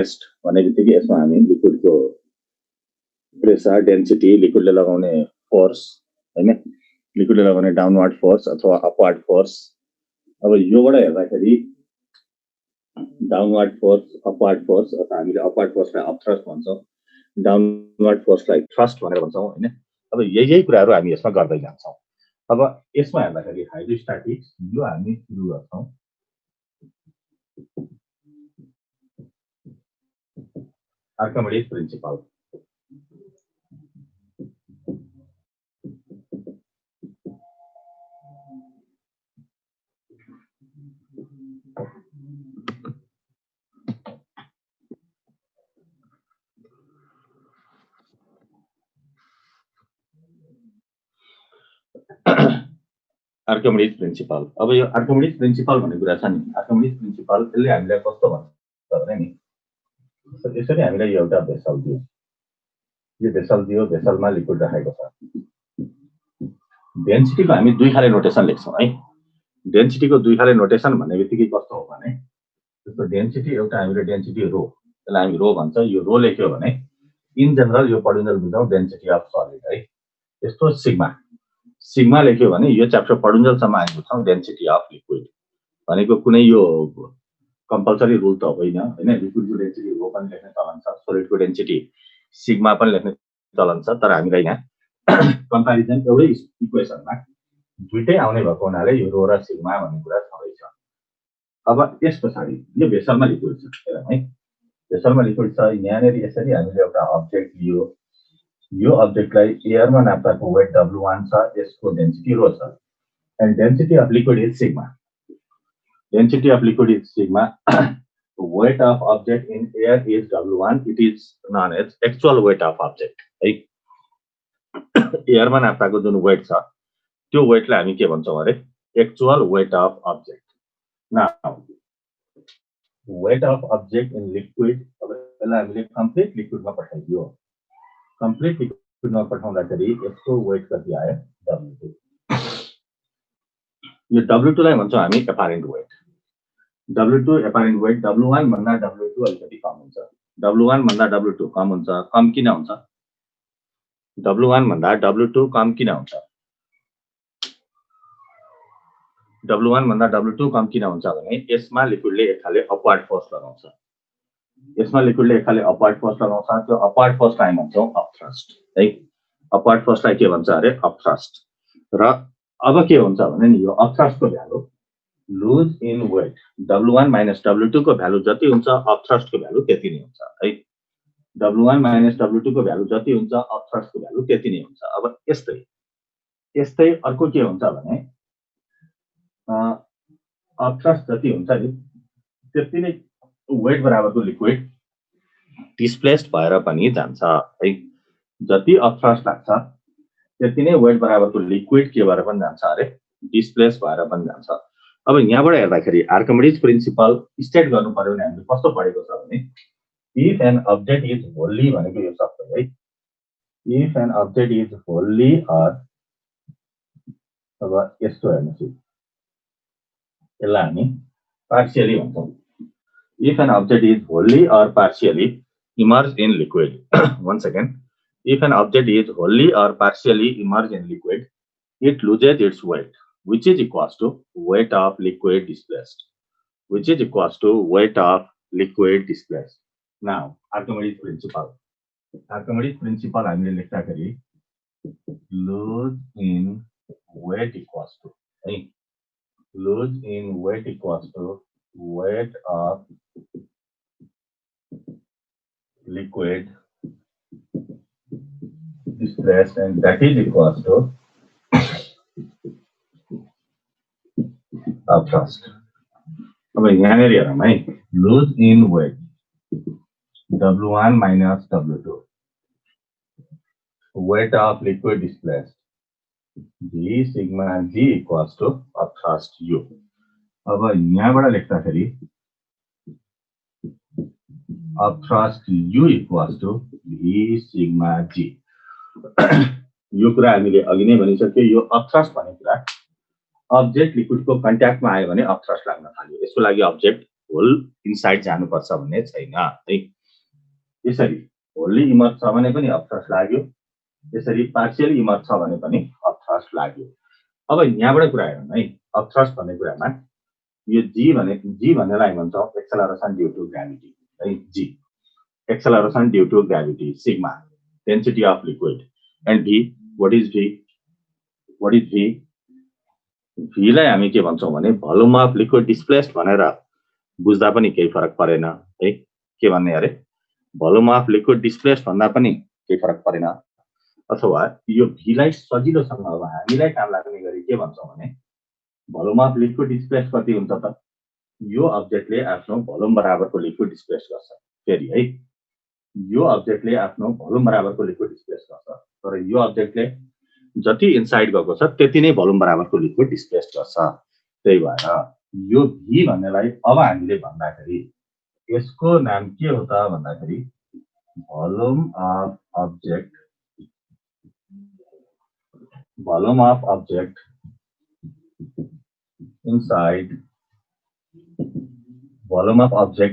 भनेबित्तिकै यसमा हामी लिक्विडको pressure density लिक्विडले लगाउने फोर्स हैन लिक्विडले लगाउने डाउनवर्ड फोर्स अथवा अपवर्ड फोर्स अब योबाट हेर्दाखेरि डाउनवर्ड फोर्स अपवर्ड फोर्स अथवा हामीले अपवर्ड फोर्सलाई अपथ्रस्ट भन्छौं डाउनवर्ड फोर्सलाई थ्रस्ट भनेर भन्छौं हैन अब यही कुराहरु हामी यसमा गर्दै जान्छौं अब यसमा हेर्दाखेरि हाइड्रोस्ट्याटिक्स यो हामी सुरु गर्छौं आर्किमिडीज प्रिन्सिपल आर्किमिडीज प्रिन्सिपल अब यो आर्किमिडीज प्रिन्सिपल भन्ने कुरा छ नि आर्किमिडीज प्रिन्सिपल यसले हामीलाई कस्तो भन्छ भने नि यसरी हामीलाई एउटा भेसल दियो यो भेसल दियो भेसलमा लिक्विड राखेको छ डेन्सिटीको हामी दुई खाले नोटेसन लेख्छौं है डेन्सिटीको दुई खाले नोटेसन भन्नेबित्तिकै कस्तो हो भने जस्तो डेन्सिटी एउटा हामीले डेन्सिटी रो त्यसलाई हामी रो भन्छ यो रो लेख्यो भने इन जनरल यो पढुन्जेल बुझौं डेन्सिटी अफ सलिड है यस्तो सिग्मा लेख्यो भने यो च्याप्टर पढुन्जेलसम्म हामी बुझ्छौं डेन्सिटी अफ लिक्विड भनेको कुनै यो कम्पल्सरी रुल त होइन हैन लिक्विडको डेन्सिटी रो पनि लेख्ने चलन छ सोलिडको डेन्सिटी सिग्मा पनि लेख्ने चलन छ तर हामीलाई यहाँ कम्प्यारिजन एउटै इक्वेसनमा दुईटै आउने भएको हुनाले यो रो र सिग्मा भन्ने कुरा छँदैछ अब त्यसपछि यो भेसलमा लिक्विड छ हेरौँ है भेसलमा लिक्विड छ यहाँनेर यसरी हामीले एउटा अब्जेक्ट लियो यो अब्जेक्टलाई एयरमा नाप्दाको वेट W1 छ यसको डेन्सिटी रो छ and density of liquid is sigma density of liquid is sigma weight of object in air is W1 it is known as actual weight of object है air मा नाप्दाको जुन weight छ त्यो वेटलाई हामी के भन्छौं अरे actual weight of object now weight of object in liquid अब यसलाई हामीले कम्प्लिट लिक्विडमा पठाइदियो कम्प्लिट लिक्विडमा पठाउँदाखेरि यसको वेट कति आयो W2 यो W2 लाई भन्छौं हामी एपारेन्ट वेट W2 एपारेन्ट वेट W1 भन्दा W2 अलिकति कम हुन्छ W1 भन्दा W2 कम हुन्छ कम किन हुन्छ W1 भन्दा W2 कम किन हुन्छ W1 भन्दा W2 कम किन हुन्छ भने यसमा लिक्विडले एक खाले अपवर्ड फोर्स लगाउँछ यसमा लिक्विडले एक खाले अपवर्ड फोर्स लगाउँछ त्यो अपवर्ड फोर्सलाई भन्छौं अपथ्रस्ट है अपवर्ड फोर्सलाई के भन्छ अरे अपथ्रस्ट र अब के हुन्छ भने नि यो अपथ्रस्टको value loss in weight W1 minus W2 को भ्यालु जति हुन्छ अपथ्रस्टको भ्यालु त्यति नै हुन्छ है W1 माइनस W2 को भ्यालु जति हुन्छ अपथ्रस्टको भ्यालु त्यति नै हुन्छ अब यस्तै अर्को के हुन्छ भने अपथ्रस्ट जति हुन्छ नि त्यति नै वेट बराबरको लिक्विड डिस्प्लेस्ड भएर पनि जान्छ है जति अपथ्रस्ट लाग्छ त्यति नै वेट बराबरको लिक्विड के भएर पनि जान्छ अरे डिस्प्लेस भएर पनि जान्छ अब यहाँबाट हेर्दाखेरि आर्किमिडीज प्रिन्सिपल स्टेट गर्नु पर्यो भने हामीले कस्तो पढेको छ भने if an object is wholly भनेको यो शब्द है if an object is wholly or अब यस्तो हेर्नुस् यसलाई हामी पार्शियली भन्छौं if an object is wholly or partially immerse in liquid once again if an object is wholly or partially immersed in liquid it loses its weight which is equals to weight of liquid displaced which is equals to weight of liquid displaced now Archimedes principle हामीले लेख्दाखेरि lose in weight equals to है lose in weight equals to weight of liquid displaced and that is equals to upthrust. अब यहाँनेर हेरौँ है lose in weight W1 minus W2 weight of liquid displaced G sigma G equals to upthrust U. अब यहाँबाट लेख्दाखेरि upthrust U equals to V sigma G. यो कुरा हामीले अघि नै भनिसक्यो यो अपथ्रस्ट भन्ने कुरा अब्जेक्ट लिक्विडको कन्ट्याक्टमा आयो भने अपथ्रस्ट लाग्न थाल्यो यसको लागि अब्जेक्ट होल इनसाइड जानुपर्छ भन्ने छैन है। यसरी होल्ली इमर्ज छ भने पनि अबथ्रस्ट लाग्यो, यसरी पार्शियली इमर्ज छ भने पनि अबथ्रस्ट लाग्यो। अब यहाँबाट कुरा हेरौँ है, अबथ्रस्ट भन्ने कुरामा यो जी भन्नेलाई भन्छौँ एक्सेलरेसन ड्यू टु ग्राभिटी है। G acceleration due to gravity, sigma density of liquid, and V what is V भीलाई हामी के भन्छौँ भने भोल्युम अफ लिक्विड डिस्प्लेस्ड भनेर बुझ्दा पनि केही फरक परेन है। के भन्ने अरे भोल्युम अफ लिक्विड डिस्प्लेस्ड भन्दा पनि केही फरक परेन। अथवा यो भीलाई सजिलोसँग अब हामीलाई काम लाग्ने गरी के भन्छौँ भने भोल्युम अफ लिक्विड डिस्प्लेस्ड कति हुन्छ त, यो अब्जेक्टले आफ्नो भोल्युम बराबरको लिक्विड डिस्प्लेस गर्छ। फेरि है, यो अब्जेक्टले आफ्नो भोल्युम बराबरको लिक्विड डिस्प्लेस गर्छ, तर यो अब्जेक्टले जति इनसाइड गएको छ त्यति नै भोल्युम बराबरको लिक्विड डिस्प्लेस गर्छ। त्यही भएर यो भी भन्नेलाई अब हामीले भन्दाखेरि यसको नाम के हो त भन्दाखेरि volume of object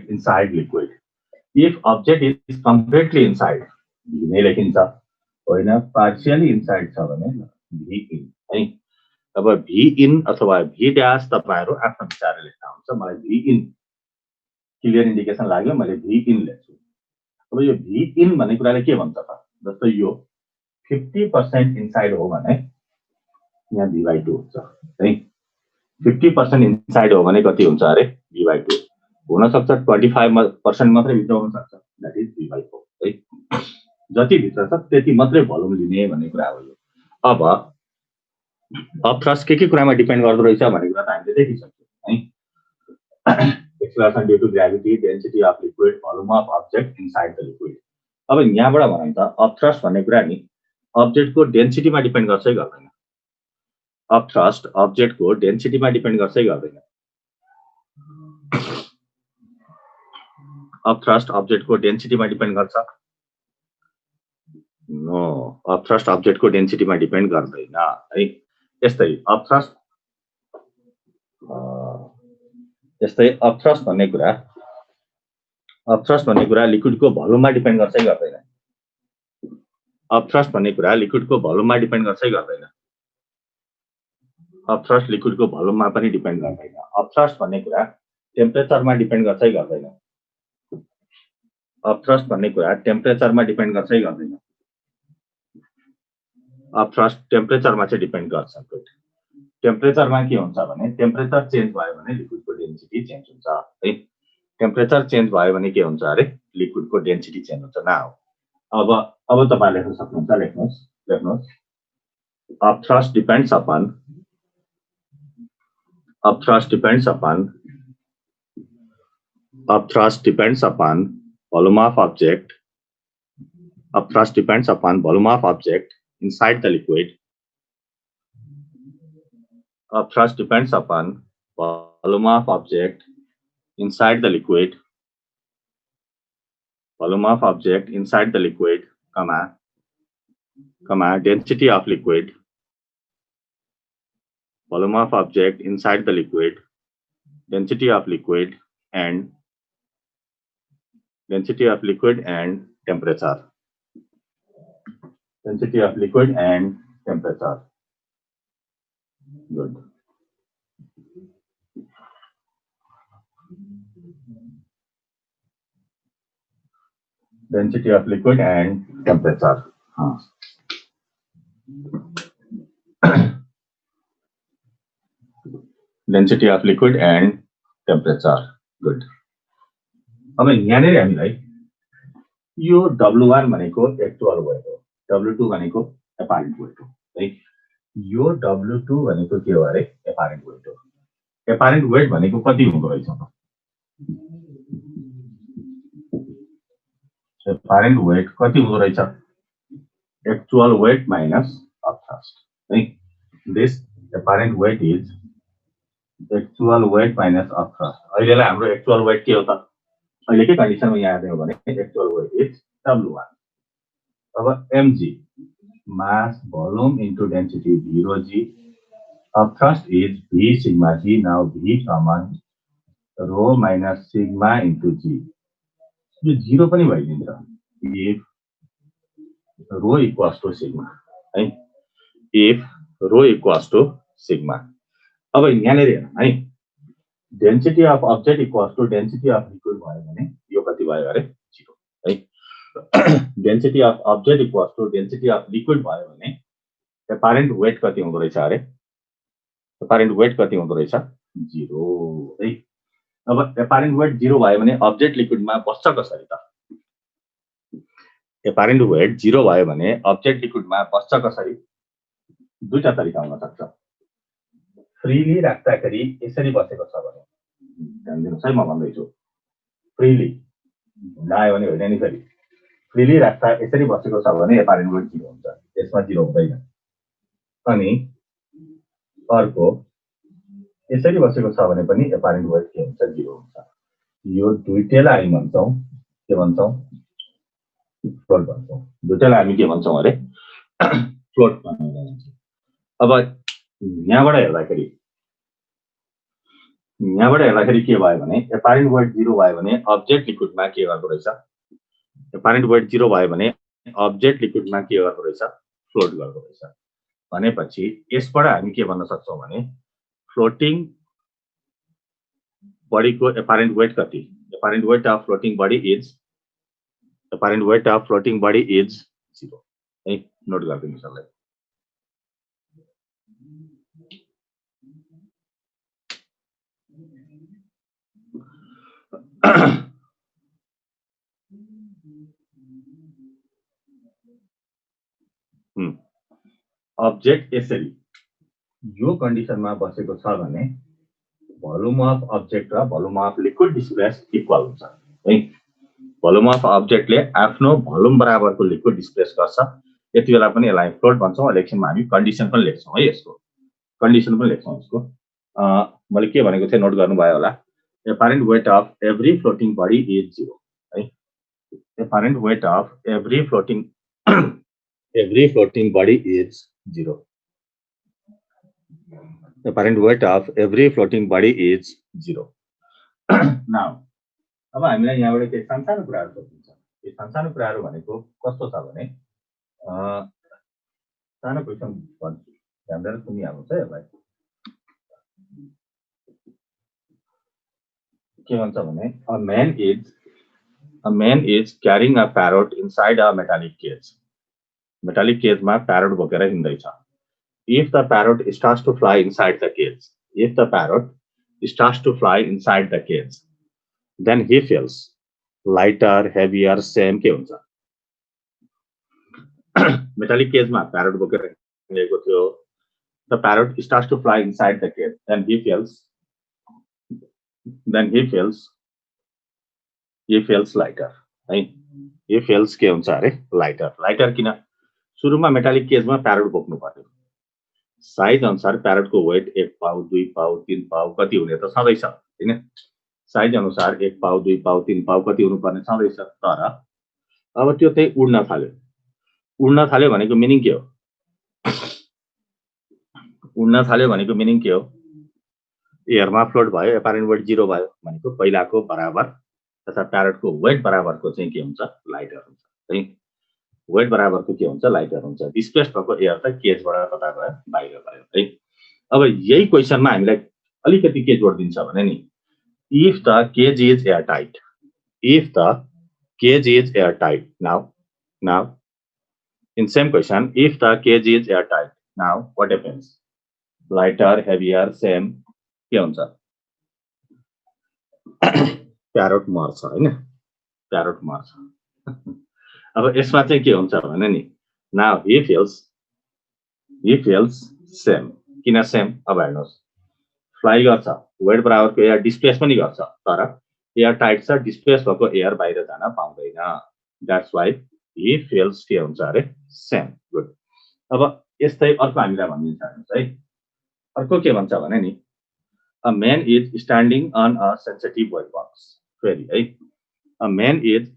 inside liquid. If object is completely inside, V नै लेखिन्छ, होइन पार्शियली इनसाइड छ भने V in है। अब V in अथवा V डैश तपाईहरु आफ्नो विचारले लेख्दा हुन्छ। मलाई V in क्लियर इन्डिकेसन लाग्यो, मैले V in लेख्छु। अब यो V in भन्ने कुराले के भन्छ त, जस्तो यो 50% इनसाइड हो भने यहाँ V/2 हुन्छ है। 50% इनसाइड हो भने कति हुन्छ अरे V/2 हुन सक्छ, 25% मात्रै भित्र हुन सक्छ, दैट इज V/4 है। जति भित्र छ त्यति मात्रै भोल्युम लिने भन्ने कुरा हो यो। अब अबथ्रस्ट के कुरामा डिपेन्ड गर्दो रहेछ भन्ने कुरा त हामीले देखिसक्यौं है। Acceleration due to gravity, density of liquid, volume of object inside the liquid. अब यहाँबाट भनौं त अबथ्रस्ट भन्ने कुरा नि अब्जेक्टको डेन्सिटीमा डिपेन्ड गर्छ कि गर्दैन? अबथ्रस्ट अब्जेक्टको डेन्सिटीमा डिपेन्ड गर्छ कि गर्दैन? अबथ्रस्ट अब्जेक्टको डेन्सिटीमा डिपेन्ड गर्छ? नो, अबथ्रस्ट अब्जेक्टको डेन्सिटीमा डिपेन्ड गर्दैन है। यस्तै अबथ्रस्ट भन्ने कुरा लिक्विडको भोल्युममा डिपेन्ड गर्छ कि गर्दैन? अबथ्रस्ट भन्ने कुरा लिक्विडको भोल्युममा डिपेन्ड गर्छ कि गर्दैन? अबथ्रस्ट लिक्विडको भोल्युममा पनि डिपेन्ड गर्दैन। अबथ्रस्ट भन्ने कुरा टेम्परेचरमा डिपेन्ड गर्छ कि गर्दैन? अबथ्रस्ट भन्ने कुरा टेम्परेचरमा डिपेन्ड गर्छ कि गर्दैन? अबथ्रस्ट टेम्परेचरमा चाहिँ डिपेन्ड गर्छ। गुड। टेम्परेचरमा के हुन्छ भने टेम्परेचर चेन्ज भयो भने लिक्विडको डेन्सिटी चेन्ज हुन्छ है। टेम्परेचर चेन्ज भयो भने के हुन्छ अरे लिक्विडको डेन्सिटी चेन्ज हुन्छ। नाउ अब तपाईले लेख्न सक्नुहुन्छ, लेख्नुहोस् अबथ्रस्ट depends upon volume of object. Upthrust depends upon volume of object inside the liquid. Upthrust depends upon volume of object inside the liquid. Volume of object inside the liquid, density of liquid. Volume of object inside the liquid, density of liquid, and temperature. Density of liquid and temperature. Good. Density of liquid and temperature. Density of liquid and temperature. Good. अब यहाँनिर हामीलाई यो W1 भनेको actual weight हो, W2 भनेको एपारेन्ट weight हो है। यो W2 भनेको के हो अरे एपारेन्ट वेट हो। एपारेन्ट वेट भनेको कति हुँदो रहेछ त? एपारेन्ट वेट कति हुँदो रहेछ? एक्चुअल वेट माइनस अपथ्रस्ट है। This apparent weight is actual weight minus upthrust. अहिलेलाई हाम्रो एक्चुअल वेट के हो त? अहिलेकै कन्डिसनमा यहाँ हेर्ने हो भने एक्चुअल वेट इज W1। अब mg mass volume into density 0g, upthrust is V sigma g. Now V common rho minus sigma into g, यो 0 पनि भइदिन्छ if rho equals to sigma है, if rho equals to sigma. अब यहाँनिर हेर्नु है, density of object equals to density of liquid भयो भने यो कति भयो अरे 0 है। Density of object equals to density of liquid भयो भने एपारेन्ट वेट कति हुँदो रहेछ अरे, एपारेन्ट वेट कति हुँदो रहेछ 0 है। अब एपारेन्ट वेट 0 भयो भने अब्जेक्ट लिक्विडमा बस्छ कसरी त, एपारेन्ट वेट 0 भयो भने अब्जेक्ट लिक्विडमा बस्छ कसरी, दुईटा तरिका हुन सक्छ। फ्रीली राख्दाखेरि यसरी बसेको छ भने, ध्यान दिनुहोस् है, म भन्दैछु फ्रीली लायो भने होइन नि, फेरि फ्रीली राख्दा यसरी बसेको छ भने एपारेन्ट वेट 0 हुन्छ, यसमा 0 हुँदैन। अनि अर्को यसरी बसेको छ भने पनि एपारेन्ट वेट के हुन्छ 0 हुन्छ। यो दुईटैलाई हामी भन्छौँ के भन्छौँ, फ्लोट भन्छौँ। दुईटैलाई हामी के भन्छौँ अरे फ्लोट भन्छौँ। अब यहाँबाट हेर्दाखेरि के भयो भने एपारेन्ट वेट 0 भयो भने अब्जेक्ट लिक्विडमा के गर्दो रहेछ, एपारेन्ट वेट 0 भयो भने अब्जेक्ट लिक्विडमा के गर्दो रहेछ, फ्लोट गर्दो रहेछ। भनेपछि यसबाट हामी के भन्न सक्छौँ भने फ्लोटिङ बडीको एपारेन्ट वेट कति, apparent weight of floating body is, apparent weight of floating body is 0 है, नोट गरिदिनु सबैले। अब्जेक्ट यसरी यो कन्डिसनमा बसेको छ भने भोल्युम अफ अब्जेक्ट र volume of liquid displace equal हुन्छ है। भोल्युम अफ अब्जेक्टले आफ्नो भोल्युम बराबरको लिक्विड डिस्प्लेस गर्छ, यति बेला पनि यसलाई फ्लोट भन्छौँ। इलेक्सनमा हामी कन्डिसन पनि लेख्छौँ है, यसको कन्डिसन पनि लेख्छौँ। यसको मैले के भनेको थिएँ नोट गर्नुभयो होला, apparent weight of every floating body is 0 है, apparent weight of every floating body is 0, apparent weight of every floating body is 0. Now अब हामीलाई यहाँबाट के सानो कुराहरु सोध्नुहुन्छ। यो सानो कुराहरु भनेको कस्तो छ भने सानो क्वेशन भन्छु, ध्यान दिएर सुनिहाल्नुस् है। यसलाई के भन्छ भने a man is carrying a parrot inside a metallic cage. Metallic cage मा parrot बोकेर हिँड्दैछ। If the parrot starts to fly inside the cage, if the parrot starts to fly inside the cage, then he feels lighter, heavier, same के हुन्छ। metallic cage मा parrot बोकेर हिँडेको थियो। The parrot starts to fly inside the cage, then he feels lighter है। he feels के हुन्छ अरे lighter किन, सुरुमा मेटालिक केजमा प्यारोट बोक्नु पर्यो। साइज अनुसार प्यारोटको वेट 1 पाउ 2 पाउ 3 पाउ कति हुने त छँदैछ हैन। साइज अनुसार 1 पाउ 2 पाउ 3 पाउ कति हुनुपर्ने छँदैछ। तर अब त्यो चाहिँ उड्न थाल्यो भनेको मिनिङ के हो, उड्न थाल्यो भनेको मिनिङ के हो, एयरमा फ्लोट भयो, एपारेन्ट वेट 0 भयो भनेको पहिलाको बराबर तथा प्यारोटको वेट बराबरको चाहिँ के हुन्छ, लाइटर हुन्छ है। वेट बराबरको के हुन्छ, लाइटर हुन्छ। डिस्प्लेस भएको एयर त केजबाट कता गयो, बाहिर गयो है। अब यही क्वेशनमा हामीलाई अलिकति के जोड दिन्छ भने नि, if the cage is airtight, if the cage is airtight, now in same question, if the cage is airtight, now what happens, lighter, heavier, same के हुन्छ, प्यारोट मर्छ हैन, प्यारोट मर्छ। अब यसमा चाहिँ के हुन्छ भने नि, नाउ he feels सेम, किन सेम, अब हेर्नुहोस् फ्लाइ गर्छ, वेट बराबरको एयर डिस्प्लेस पनि गर्छ, तर एयर टाइट छ, डिस्प्लेस भएको एयर बाहिर जान पाउँदैन। द्याट्स वाइ he feels के हुन्छ अरे सेम। गुड। अब यस्तै अर्को हामीलाई भनिदिन्छ हेर्नुहोस् है। अर्को के भन्छ भने नि, a man is standing on a sensitive wet box, फेरि है, a man is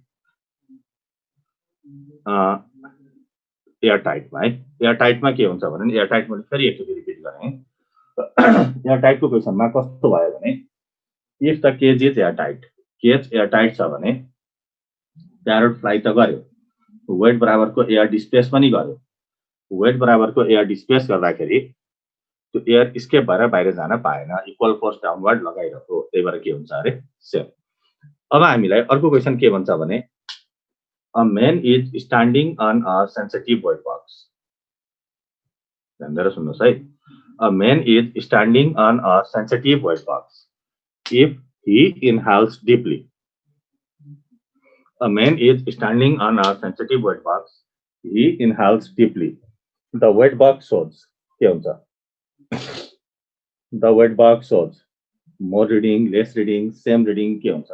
एयर टाइटमा है। एयर टाइटमा के हुन्छ भने एयर टाइट मैले फेरि एकचोटि रिपिट गरेँ। एयर टाइटको क्वेशनमा कस्तो भयो भने if the cage is airtight, cage airtight छ भने प्यारोट फ्लाइ त गर्यो, वेट बराबरको एयर डिस्प्लेस पनि गर्यो। वेट बराबरको एयर डिस्प्लेस गर्दाखेरि त्यो एयर स्केप भएर बाहिर जान पाएन, इक्वल फोर्स डाउनवर्ड लगाइरहेको, त्यही भएर के हुन्छ अरे सेफ। अब हामीलाई अर्को क्वेसन के भन्छ भने a man is standing on a sensitive weight box. ध्यान दिएर सुन्नुहोस् है। A man is standing on a sensitive weight box if he inhales deeply. A man is standing on a sensitive wet box. He inhales deeply. The wet box shows. के हुन्छ? The wet box shows more reading, less reading, same reading के हुन्छ?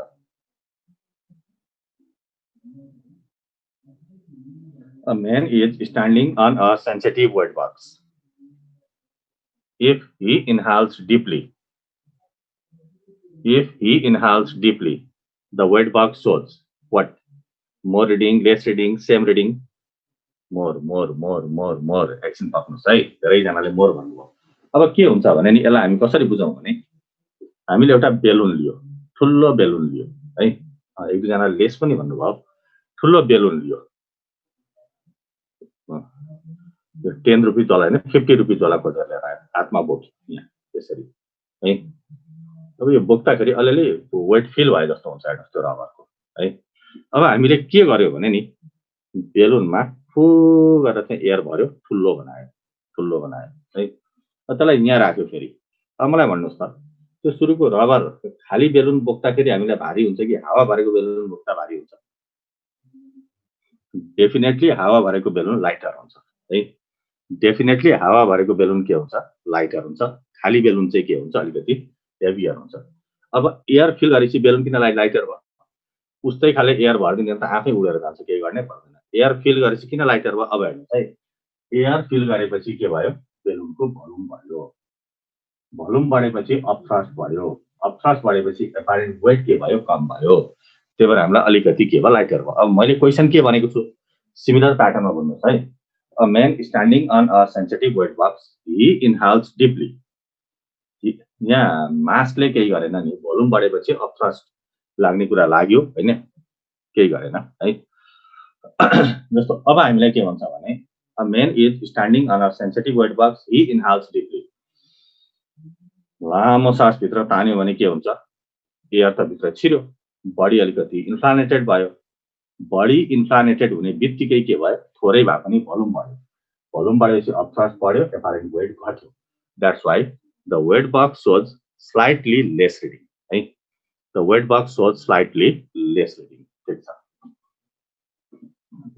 A man is standing on a sensitive wet box. If he inhales deeply, the wet box shows what? More reading, less reading, same reading. More action पक्नुहोस् है। धेरैजनाले more भन्नुभयो। अब के हुन्छ भने नि यसलाई हामी कसरी बुझौँ भने हामीले एउटा बेलुन लियो, ठुलो बेलुन लियो है। एक दुईजनाले लेस पनि भन्नुभयो। ठुलो बेलुन लियो, 10 रुपियाँ तोला होइन 50 रुपियाँ तोला खोजेर ल्याएर आयो, हातमा बोक्यो यहाँ त्यसरी है। अब यो बोक्दाखेरि अलिअलि वेट फिल भयो जस्तो हुन्छ त्यो रबरको है। अब हामीले के गर्यो भने नि बेलुनमा फु गरेर चाहिँ एयर भर्यो, ठुलो बनायो है। त्यसलाई यहाँ राख्यो फेरि। अब मलाई भन्नुहोस् त त्यो सुरुको रबर खाली बेलुन बोक्दाखेरि हामीलाई भारी हुन्छ कि हावा भरेको बेलुन बोक्दा भारी हुन्छ? डेफिनेटली हावा भरेको बेलुन लाइटर हुन्छ है। डेफिनेटली हावा भरेको बेलुन के हुन्छ? लाइटर हुन्छ। खाली बेलुन चाहिँ के हुन्छ? अलिकति हेभियर हुन्छ। अब एयर फिल गरेपछि बेलुन किन लाइटर भयो? उस्तै खाले एयर भरिदिने त आफै उडेर जान्छ, केही गर्नै पर्दैन। एयर फिल गरेपछि किन लाइटर भयो? अब हेर्नुहोस् है, एयर फिल गरेपछि के भयो? बेलुनको भोल्युम बढ्यो। भोल्युम बढेपछि अपथ्रस्ट बढ्यो। अपथ्रस्ट बढेपछि एपारेन्ट वेट के भयो? कम भयो। त्यही भएर हामीलाई अलिकति के भयो? लाइटर भयो। अब मैले क्वेसन के भनेको छु? सिमिलर प्याटर्नमा बुझ्नुहोस् है। A man standing on a sensitive weight box, he inhales deeply. यहाँ मासले केही गरेन नि, भोल्युम बढेपछि अपथ्रस्ट लाग्ने कुरा लाग्यो हैन, केही गरेन है। जस्तो अब हामीलाई के भन्छ भने a man is standing on a sensitive weight box, he inhales deeply. लामो सास भित्र तान्यो भने के हुन्छ? एयर त भित्र छिर्यो, बडी अलिकति इन्फ्लामेटेड भयो। बडी इन्फ्लामेटेड हुने बित्तिकै के भयो? थोरै भए पनि भोल्युम बढ्यो। भोल्युम बढेपछि अपथ्रस्ट बढ्यो, एपारेन्ट वेट घट्यो। That's why the weight box shows slightly less reading है। The weight box shows slightly less reading। ठिक छ।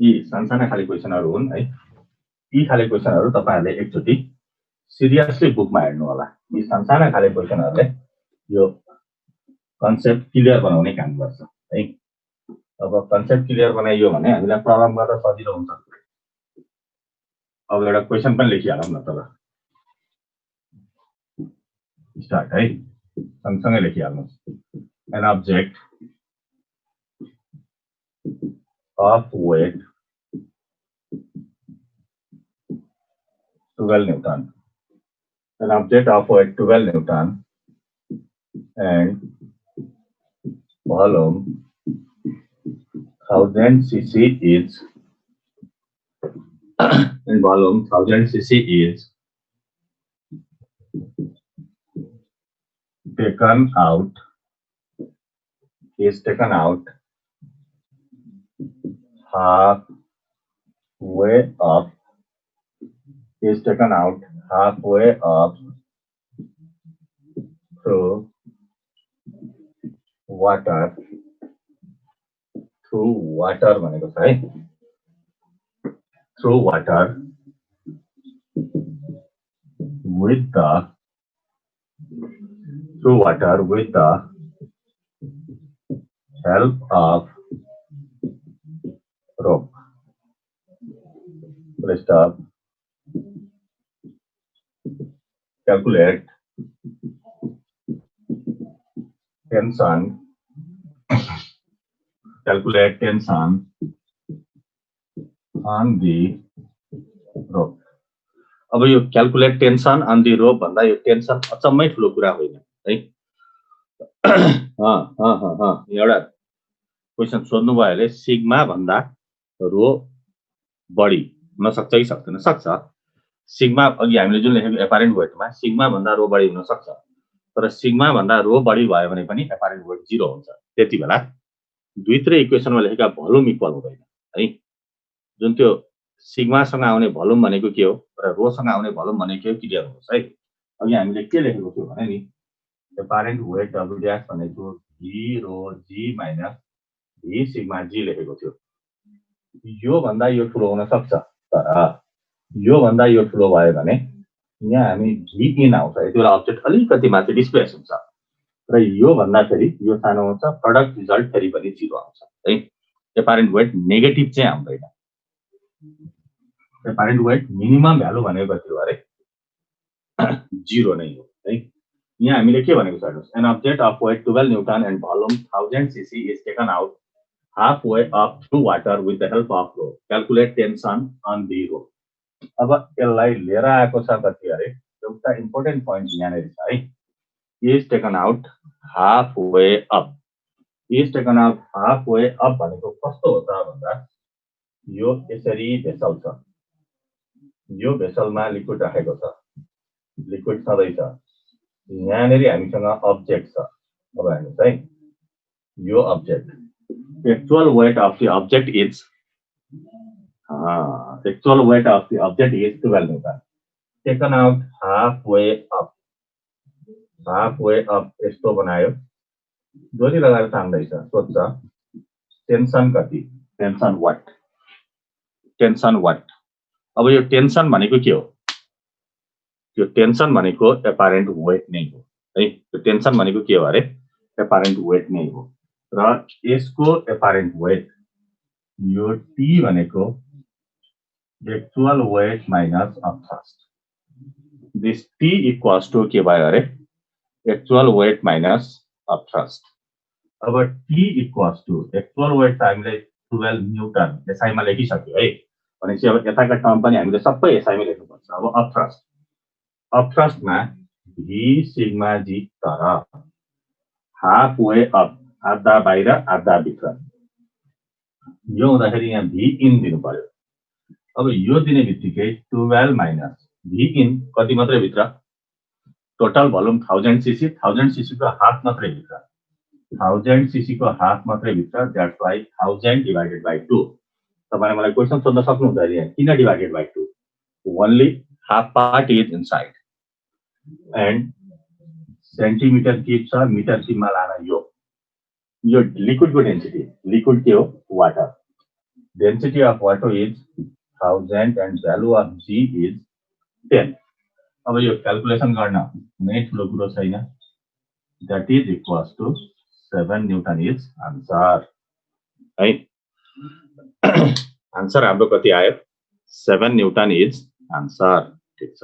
यी सानसाना खाले क्वेसनहरू हुन् है। यी खाले क्वेसनहरू तपाईहरुले एकचोटी सिरियसली बुकमा हेर्नु होला। यी सानसाना खाले क्वेसनहरूले यो कन्सेप्ट क्लियर बनाउने काम गर्छ है। अब कन्सेप्ट क्लियर बनाइयो भने हामीलाई प्रब्लम गर्न सजिलो हुन्छ। अब एउटा क्वेसन पनि लेखिहालौँ न त। स्टार्ट है, सँगसँगै लेखिहाल्नुहोस्। An object of weight 12 Newton. An object of weight 12 Newton and volume 1000 cc is and volume 1000 cc is taken out halfway up through water भनेको छ है। through water with the help of rope. Stop. Calculate tension on the rope. अब यो calculate tension on दी रोप भन्दा यो tension अचम्मै ठुलो कुरा होइन है। एउटा क्वेसन सोध्नु भयो अरे सिग्मा भन्दा रो बढी हुन सक्छ कि सक्दैन? सक्छ। सिग्मा अघि हामीले जुन लेखेको एपारेन्ट वेटमा सिग्मा भन्दा रो बढी हुन सक्छ, तर सिग्मा भन्दा रो बढी भयो भने पनि एपारेन्ट वेट 0 हुन्छ। त्यति बेला दुईटै इक्वेसनमा लेखेका भोल्युम इक्वल हुँदैन है। जुन त्यो सिग्मासँग आउने भोल्युम भनेको के हो र रोसँग आउने भोल्युम भनेको के हो क्लियर होस् है। अघि हामीले के लेखेको थियो भने नि एपारेन्ट वेट डब्ल्यू ड्यास भनेको भी रो जी माइनस भी सिग्मा जी लेखेको थियो। यो भन्दा यो ठुलो हुन सक्छ, तर यो भन्दा यो ठुलो भयो भने यहाँ हामी भी इन आउँछ। यति बेला अब्जेक्ट अलिकति माथि डिस्प्लेस हुन्छ र यो भन्दा फेरि यो सानो हुन्छ, प्रडक्ट रिजल्ट फेरि पनि 0 आउँछ है। एपारेन्ट वेट नेगेटिभ चाहिँ आउँदैन। एपारेन्ट वेट मिनिमम भ्यालु भनेको कति हो अरे 0 नै हो है। यहाँ हामीले के भनेको छ हेर्नुस्, an object of weight 12 newton and volume 1000 cc is taken out halfway up through water with the help of rope. Calculate tension on the rope. अब यसलाई लिएर आएको छ कति अरे एउटा इम्पोर्टेन्ट पोइन्ट यहाँनिर छ है। Is taken out halfway up. Is taken out halfway up भनेको कस्तो हो त भन्दा यो यसरी भेसल छ, यो भेसलमा लिक्विड राखेको छ, लिक्विड छँदैछ, यहाँनिर हामीसँग अब्जेक्ट छ। अब हेर्नुहोस् है, यो object actual weight of the object is 12 Newton. Taken out halfway up. Halfway up यस्तो बनायो, दोरी लगाएर तान्दैछ, सोध्छ टेन्सन कति, टेन्सन वाट, टेन्सन वाट। अब यो टेन्सन भनेको के हो? यो टेन्सन भनेको एपारेन्ट वेट नै हो है। यो टेन्सन भनेको के हो अरे एपारेन्ट वेट नै हो र यसको एपारेन्ट वेट यो टी भनेको actual weight minus upthrust. This T equals to के भयो अरे actual weight minus upthrust. अब T equals to actual weight त हामीले 12 न्यूटन एसआईमा लेखिसक्यो है। भनेपछि अब यताका टर्म पनि हामीले सबै एसआईमा लेख्नुपर्छ। अब अफ थ्रस्ट, अफ थ्रस्टमा भी सिग्मा जी, तर हाफ वे अप, आधा बाहिर आधा भित्र, यो हुँदाखेरि यहाँ भी इन दिनु पर्यो। अब यो दिने बित्तिकै 12 माइनस भी इन कति मात्रै भित्र, टोटल भोल्युम 1000 cc, 1000 cc को हाफ मात्रै भित्र, 1000 cc को हाफ मात्रै भित्र, दैट्स वाइ 1000 डिवाइडेड बाइ 2। तपाईले मलाई क्वेशन सोध्न सक्नुहुन्छ अहिले किन divided by 2? Only half part is inside and centimetre cube छ, मिटर क्यूबमा लान यो लिक्विडको डेन्सिटी, लिक्विड के हो water, density of water is 1000 and value of g is 10। अब यो क्याल्कुलेसन गर्न कुनै ठुलो कुरो छैन, that is equals to 7 newton is answer है। आन्सर हाम्रो कति आयो 7 न्यूटन इज आन्सर। ठीक छ।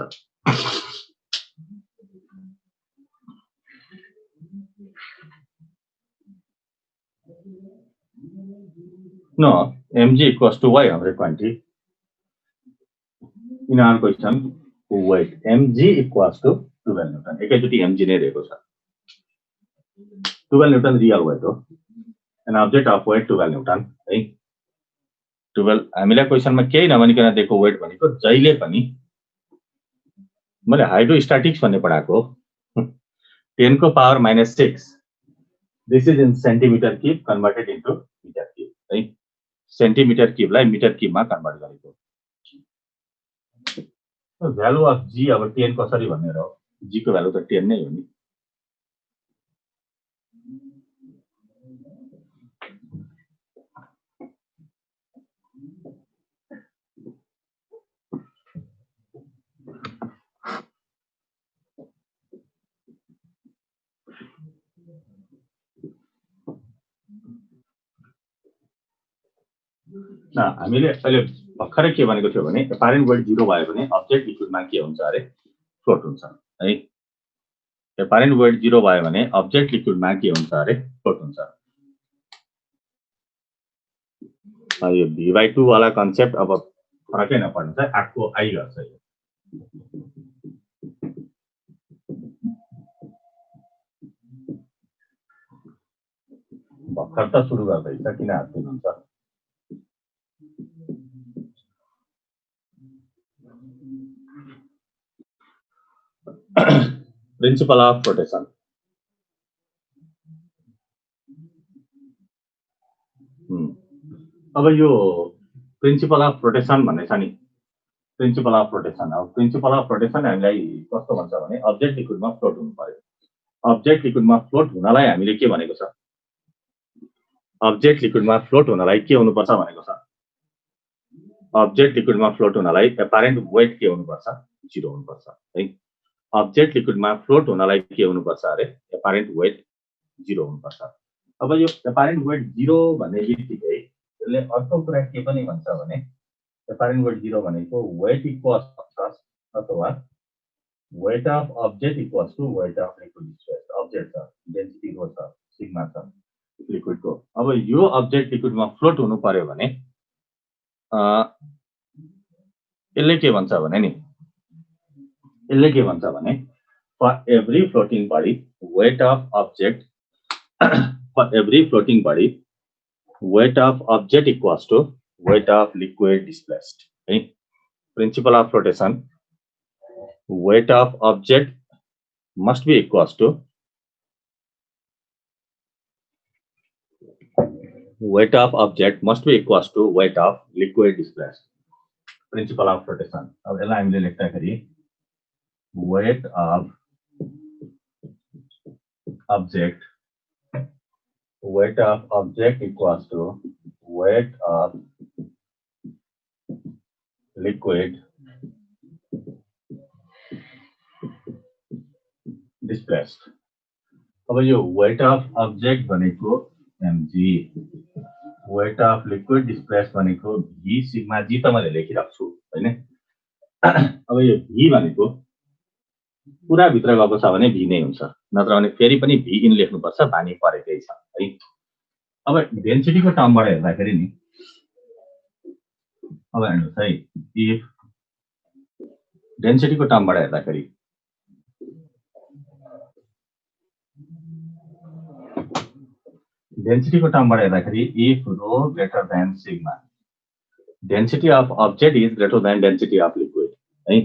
No, mg equals to y 120. In our question, weight mg equals to 12 Newton. एकैचोटि mg नै दिएको छ। 12 Newton रियल वेट हो। An object of weight 12 Newton है। 12 हामीलाई क्वेशनमा केही नभनिकन दिएको वेट भनेको जहिले पनि मैले हाइड्रोस्ट्याटिक्स भन्ने पढाएको 10 को power -6। This is in centimetre cube converted into metre cube है। सेन्टिमिटर क्यूबलाई मिटर क्यूबमा कन्भर्ट गरेको। भ्यालु अफ जी अब 10 कसरी भनेर हो, जी को भ्यालु त 10 नै हो नि। हामीले अहिले भर्खरै के भनेको थियो भने एपारेन्ट वेट 0 भयो भने अब्जेक्ट लिक्विडमा के हुन्छ अरे फ्लोट हुन्छ है। एपारेन्ट वेट 0 भयो भने अब्जेक्ट लिक्विडमा के हुन्छ अरे फ्लोट हुन्छ। यो v/2 वाला कन्सेप्ट अब फरकै नपर्नु चाहिँ आको आइहाल्छ यो। खर्च सुरु गर्दैछ किन हाँस्नुहुन्छ प्रिन्सिपल अफ फ्लोटेसन अब यो प्रिन्सिपल अफ फ्लोटेसन भन्ने छ नि प्रिन्सिपल अफ फ्लोटेसन अब प्रिन्सिपल अफ फ्लोटेसन हामीलाई कस्तो भन्छ भने अब्जेक्ट लिक्विडमा फ्लोट हुनु पर्यो अब्जेक्ट लिक्विडमा फ्लोट हुनलाई हामीले के भनेको छ अब्जेक्ट लिक्विडमा फ्लोट हुनलाई के हुनुपर्छ भनेको छ अब्जेक्ट लिक्विडमा फ्लोट हुनलाई एपारेन्ट वेट के हुनुपर्छ 0 हुनुपर्छ है अब्जेक्ट लिक्विडमा फ्लोट हुनलाई के हुनुपर्छ अरे एपारेन्ट वेट 0 हुनुपर्छ अब यो एपारेन्ट वेट 0 भन्ने बित्तिकै यसले अर्को कुरा के पनि भन्छ भने एपारेन्ट वेट 0 भनेको वेट इक्वल्स अथवा weight of object equals to weight of liquid stress object छ डेन्सिटी रो छ सिग्मा छ लिक्विडको अब यो अब्जेक्ट लिक्विडमा फ्लोट हुनु पर्यो भने यसले के भन्छ भने नि यसले के भन्छ भने for every floating body weight of object for every floating body weight of object equals to weight of liquid displaced है principle of flotation weight of object must be equals to weight of object must be equals to weight of liquid displaced. Principle of flotation. अब यसलाई हामीले लेख्दाखेरि weight of object equals to weight of liquid displaced. अब यो weight of object भनेको mg weight of liquid displaced भनेको v sigma g त मैले लेखिराख्छु छु हैन अब यो v भनेको पुरा भित्र गएको छ भने v नै हुन्छ नत्र भने फेरि पनि v इन लेख्नु पर्छ बानी परेकै छ है अब डेन्सिटीको टर्मबाट हेर्दाखेरि नि अब हेर्नुस् है इफ डेन्सिटीको टर्मबाट हेर्दाखेरि density को term हेर्दाखेरि if rho greater than sigma density of object is greater than density of liquid है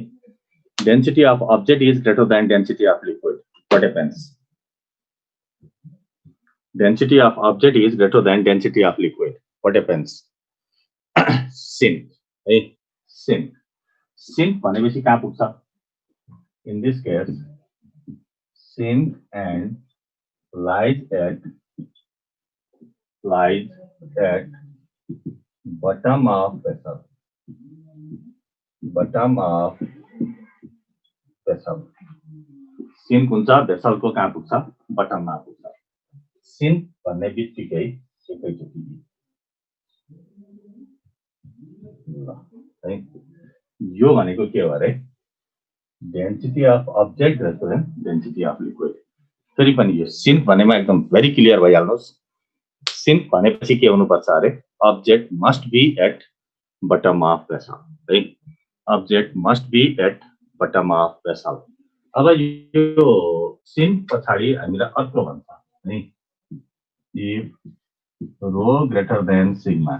density of object is greater than density of liquid what happens density of object is greater than density of liquid what happens sink है sink भनेपछि कहाँ पुग्छ in this case sink and lies at bottom of vessel sync हुन्छ भेसलको कहाँ पुग्छ बटममा पुग्छ sync भन्ने बित्तिकै एकैचोटि है यो भनेको के हो अरे density of object greater than density of liquid फेरि पनि यो सिन्क भनेमा एकदम भेरी क्लियर भइहाल्नुस् सिन्क भनेपछि के हुनुपर्छ अरे object must be at bottom of vessel है object must be at bottom of vessel अब यो सिन्क पछाडि हामीलाई अर्को भन्छ है if rho greater than sigma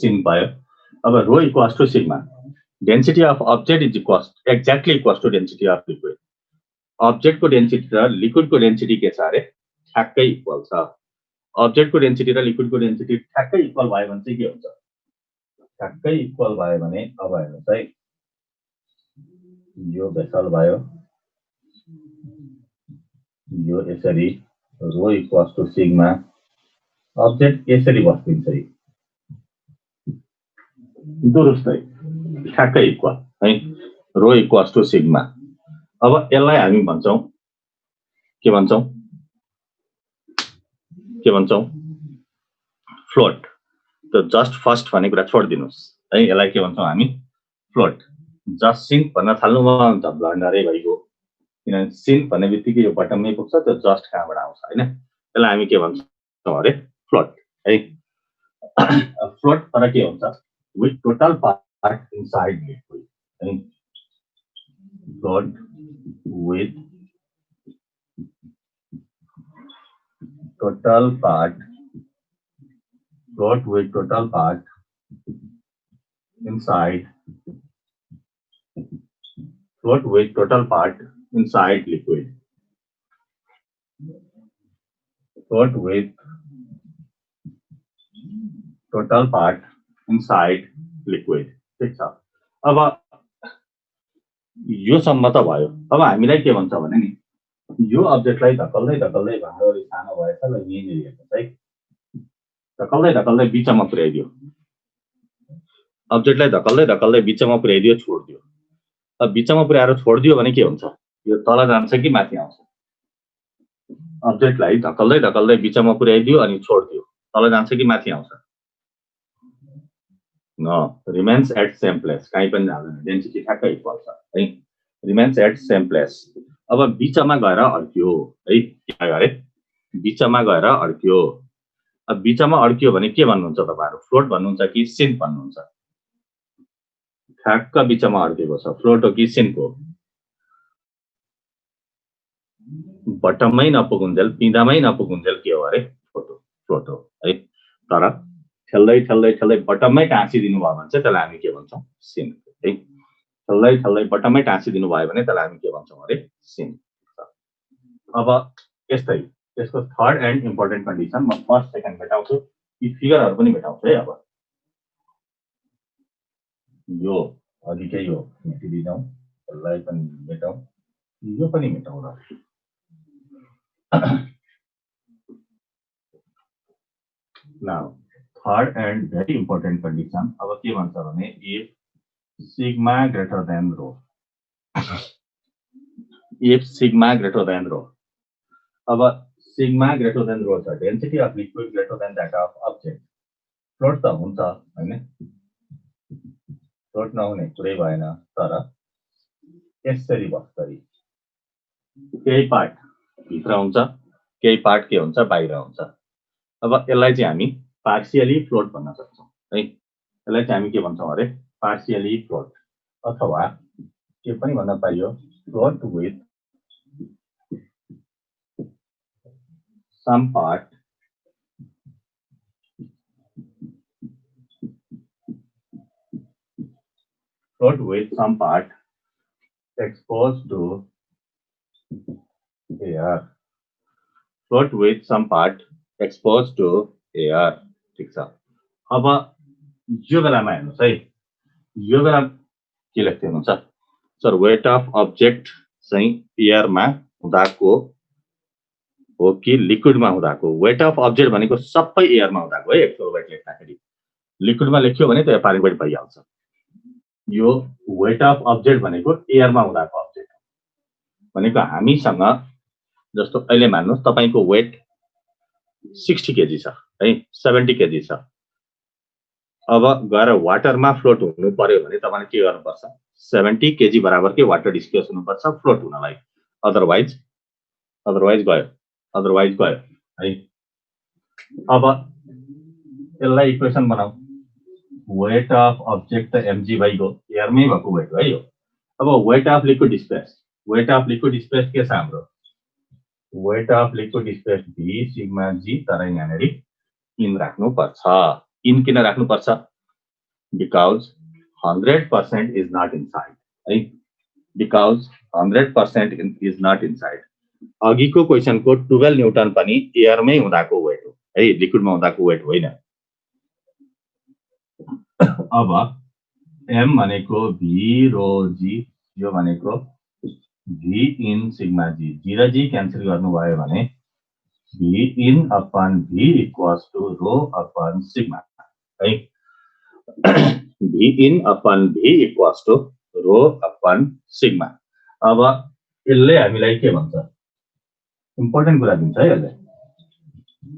sink भयो अब rho equals to sigma density of object is equals exactly equals to density of liquid अब्जेक्टको डेन्सिटी र लिक्विडको डेन्सिटी के छ अरे ठ्याक्कै इक्वल छ अब्जेक्टको डेन्सिटी र लिक्विडको डेन्सिटी ठ्याक्कै इक्वल भयो भने चाहिँ के हुन्छ ठ्याक्कै इक्वल भयो भने अब हेर्नुस् है यो भेसल भयो यो यसरी रो इक्वल्स टु सिग्मा अब्जेक्ट यसरी बस्दिन्छ दुरुस्तै ठ्याक्कै इक्वल है रो इक्वल्स टु सिग्मा अब यसलाई हामी भन्छौं के भन्छौं फ्लोट त जस्ट फर्स्ट भन्ने कुरा छोड्दिनुस् है यसलाई के भन्छौं हामी फ्लोट जस्ट सिन्क भन्न थाल्नुमा त ब्लन्डरै भइगयो किनभने सिन्क भन्ने बित्तिकै यो बटममै पुग्छ त्यो जस्ट कहाँबाट आउँछ हैन यसलाई हामी के भन्छौं अरे फ्लोट है फ्लोट तर के हुन्छ with total part inside liquid है float with total part float with total part inside liquid. Float with total part inside liquid. ठीक छ। अब यो सम्म त भयो। अब हामीलाई के भन्छ भने नि यो अब्जेक्टलाई धकल्दै भाँडोले सानो भएछ ल यहीँनिर हेर्नुहोस् है। धकल्दै बिचमा पुर्याइदियो। अब्जेक्टलाई धकल्दै बिचमा पुर्याइदियो छोड्दियो। अब बिचमा पुर्याएर छोड्दियो भने के हुन्छ? यो तल जान्छ कि माथि आउँछ? अब्जेक्टलाई धकल्दै बिचमा पुर्याइदियो अनि छोड्दियो। तल जान्छ कि माथि आउँछ? No, remains at same place. कहीँ पनि जाँदैन। डेन्सिटी ठ्याक्कै इक्वल छ है। Remains at same place. अब बिचमा गएर अड्कियो है। के गरे? बिचमा गएर अड्कियो। अब बिचमा अड्कियो भने के भन्नुहुन्छ तपाईहरु? फ्लोट भन्नुहुन्छ कि सिन्क भन्नुहुन्छ? ठ्याक्क बिचमा अड्केको छ। फ्लोट हो कि सिन्क हो? बटममै नपुगुन्जेल, पिँधामै नपुगुन्जेल के हो अरे? फ्लोट हो है। तर ठेल्दै बटममै टाँसिदिनु भयो भने चाहिँ त्यसलाई हामी के भन्छौँ? सिन्क है। ठेल्दै बटममै टाँसिदिनु भयो भने त्यसलाई हामी के भन्छौँ अरे? सिन्क। अब यस्तै त्यसको थर्ड एन्ड इम्पोर्टेन्ट कन्डिसन म फर्स्ट सेकेन्ड भेटाउँछु। यी फिगरहरु पनि भेटाउँछु है। अब यो अघिकै यो मेटिदिन्छौँ, यसलाई पनि भेटौँ, यो पनि भेटौँ र now third and very important condition. अब के भन्छ भने if sigma greater than rho. If sigma greater than rho. अब sigma greater than rho छ, density of liquid greater than that of object. Float त हुन्छ हैन? Float नहुने कुरै भएन, तर यसरी बस्दै केही पार्ट भित्र हुन्छ, केही पार्ट के हुन्छ? बाहिर हुन्छ। अब यसलाई चाहिँ हामी पार्शियली फ्लोट भन्न सक्छौं है। यसलाई चाहिँ हामी के भन्छौं अरे? पार्शियली फ्लोट अथवा के पनि भन्न पाइयो? Float with some part exposed to air. Float with some part exposed to air. ठीक छ। अब यो बेलामा हेर्नुस् है। यो बेला के लेख्दै हुनुहुन्छ? सर वेट अफ अब्जेक्ट चाहिँ एयरमा हुँदाको हो कि लिक्विडमा हुँदाको? वेट अफ अब्जेक्ट भनेको सबै एयरमा हुँदाको है। एक्चुअल वेट लेख्दाखेरि लिक्विडमा लेख्यो भने त्यो एपारिक वेट भइहाल्छ। यो वेट अफ अब्जेक्ट भनेको एयरमा हुँदाको अब्जेक्ट भनेको हामीसँग जस्तो अहिले मान्नुस् तपाईको वेट 60 केजी छ है, 70 केजी छ। अब गएर वाटरमा फ्लोट हुनु पर्यो भने तपाईले के गर्नुपर्छ? 70 केजी बराबरकै वाटर डिस्प्लेस हुनुपर्छ फ्लोट हुनलाई। अदरवाइज गयो है। अब यसलाई इक्वेसन बनाऊ। वेट अफ अब्जेक्ट त mg/go एयरमै भएको वेट हो है यो। अब वेट अफ लिक्विड स्पेस के छ हाम्रो? Weight of liquid space v sigma g, तर यहाँनेरि इन राख्नु पर्छ। इन किन राख्नु पर्छ? बिकज 100% इज नट इनसाइड है। Because 100% is not inside. अघिको क्वेशनको 12 न्यूटन पनि एयरमै हुँदाको वेट हो है, लिक्विडमा हुँदाको वेट होइन। अब m भनेको v रो g, यो भनेको v in sigma g। g र g क्यान्सल गर्नुभयो भने v in upon v equals to rho upon sigma है। v in upon v equals to rho upon sigma. अब यसले हामीलाई के भन्छ? इम्पोर्टेन्ट कुरा दिन्छ है यसले।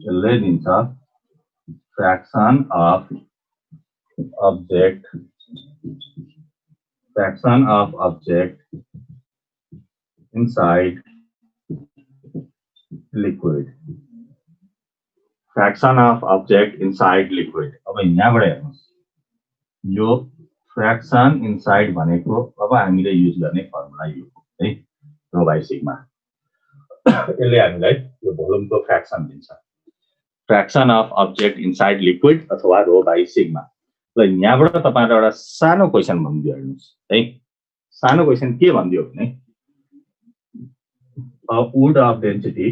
यसले दिन्छ fraction of object inside liquid. Fraction of object inside liquid. अब यहाँबाट हेर्नुस्, यो फ्र्याक्सन इनसाइड भनेको अब हामीले युज गर्ने फर्मुला यो है, रो बाइ सिग्मा। यसले हामीलाई यो भोल्युमको फ्र्याक्सन दिन्छ fraction of object inside liquid अथवा रो बाई सिग्मा। ल यहाँबाट तपाईहरुलाई एउटा सानो क्वेशन भनिदियो हेर्नुस् है। सानो क्वेशन के भनिदियो भने a wood of density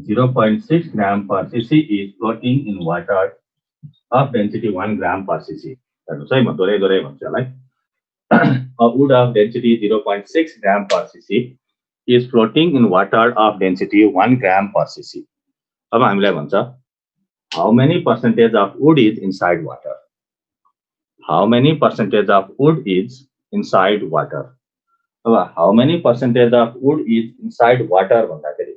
0.6 gram per cc is floating in water of density 1 gram per cc. हेर्नुस् है, म दोहोऱ्याइ भन्छु यसलाई। A wood of density 0.6 gram per cc is floating in water of density 1 gram per cc. अब हामीलाई भन्छ how many percentage of wood is inside water? How many percentage of wood is inside water? अब how many percentage of wood is inside water भन्दाखेरि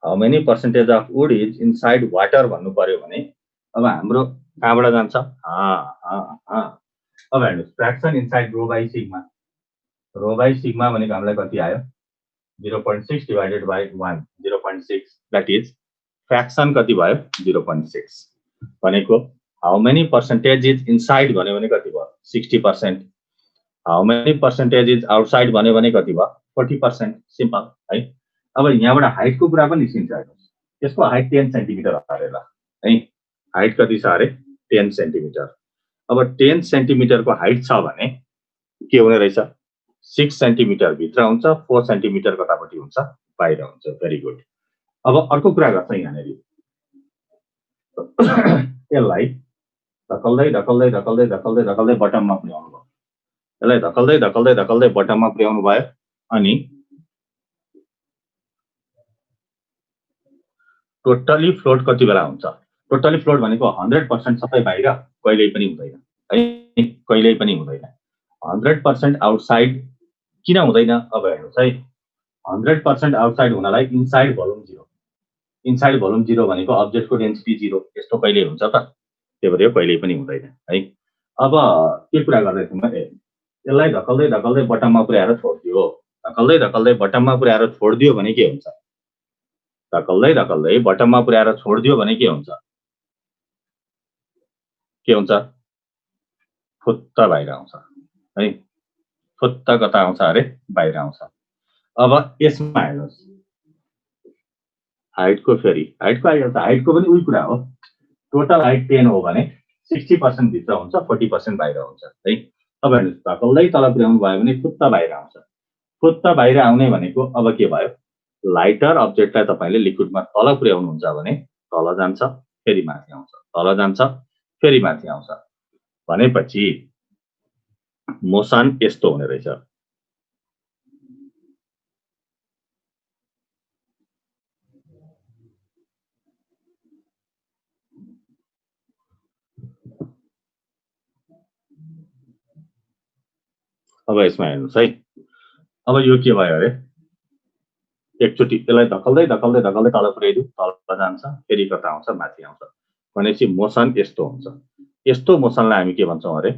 how many percentage of wood is inside water भन्नु पर्यो भने अब हाम्रो कहाँबाट जान्छ? अब हेर्नुस्, fraction inside rho by sigma. Rho by sigma भनेको हामीलाई कति आयो? 0.6 divided by 1, 0.6, that is fraction कति भयो? 0.6 भनेको how many percentage is inside भन्यो भने कति भयो? 60%. how many percentage is outside भन्यो भने कति भयो? 40%. सिम्पल है। अब यहाँबाट हाइटको कुरा पनि निस्किन्छ हेर्नुस्। यसको हाइट 10 सेन्टिमिटर अरे ल है। हाइट कति छ अरे? 10 सेन्टिमिटर। अब 10 सेन्टिमिटरको हाइट छ भने के हुने रहेछ? 6 सेन्टिमिटर भित्र हुन्छ, 4 सेन्टिमिटर कतापट्टि हुन्छ? बाहिर हुन्छ। Very good. अब अर्को कुरा गर्छ यहाँनेरि। यसलाई धकल्दै धकल्दै धकल्दै धकल्दै धकल्दै बटममा पुर्याउनु भयो। यसलाई धकल्दै धकल्दै धकल्दै बटममा पुर्याउनु भयो अनि टोटली फ्लोट कति बेला हुन्छ? टोटली फ्लोट भनेको 100% सबै बाहिर कहिल्यै पनि हुँदैन है, कहिल्यै पनि हुँदैन। 100% आउटसाइड किन हुँदैन? अब हेर्नुस् है, 100% आउटसाइड हुनलाई इनसाइड भोल्युम 0। इनसाइड भोल्युम 0 भनेको अब्जेक्टको डेन्सिटी 0। यस्तो कहिले हुन्छ त? त्यही भएर यो कहिल्यै पनि हुँदैन है। अब के कुरा गर्दैछौँ भने यसलाई धकल्दै धकल्दै बटममा पुर्याएर छोड्दियो। धकल्दै धकल्दै बटममा पुर्याएर छोड्दियो भने के हुन्छ? धकल्दै धकल्दै बटममा पुर्याएर छोड्दियो भने के हुन्छ? के हुन्छ? फुत्त बाहिर आउँछ है। फुत्त कता आउँछ अरे? बाहिर आउँछ। अब यसमा हेर्नुस्, हाइटको फेरि हाइटको आइहाल्छ। हाइटको पनि उही कुरा हो। टोटल हाइट 10 हो भने 60% भित्र हुन्छ, 40% बाहिर हुन्छ है। अब हेर्नुस्, धकल्दै तल पुर्याउनु भयो भने फुत्त बाहिर आउँछ। फुत्त बाहिर आउने भनेको अब के भयो? लाइटर अब्जेक्टलाई तपाईले लिक्विडमा तल पुर्याउनुहुन्छ भने तल जान्छ, फेरि माथि आउँछ, तल जान्छ, फेरि माथि आउँछ। भनेपछि मोसन यस्तो हुने रहेछ। अब यसमा हेर्नुस् है। अब यो के भयो अरे? एकचोटि यसलाई धकल्दै धकल्दै धकल्दै तल पुर्याइदियो, तल जान्छ, फेरि कता आउँछ? माथि आउँछ। भनेपछि मोसन यस्तो हुन्छ। यस्तो मोसनलाई हामी के भन्छौँ अरे?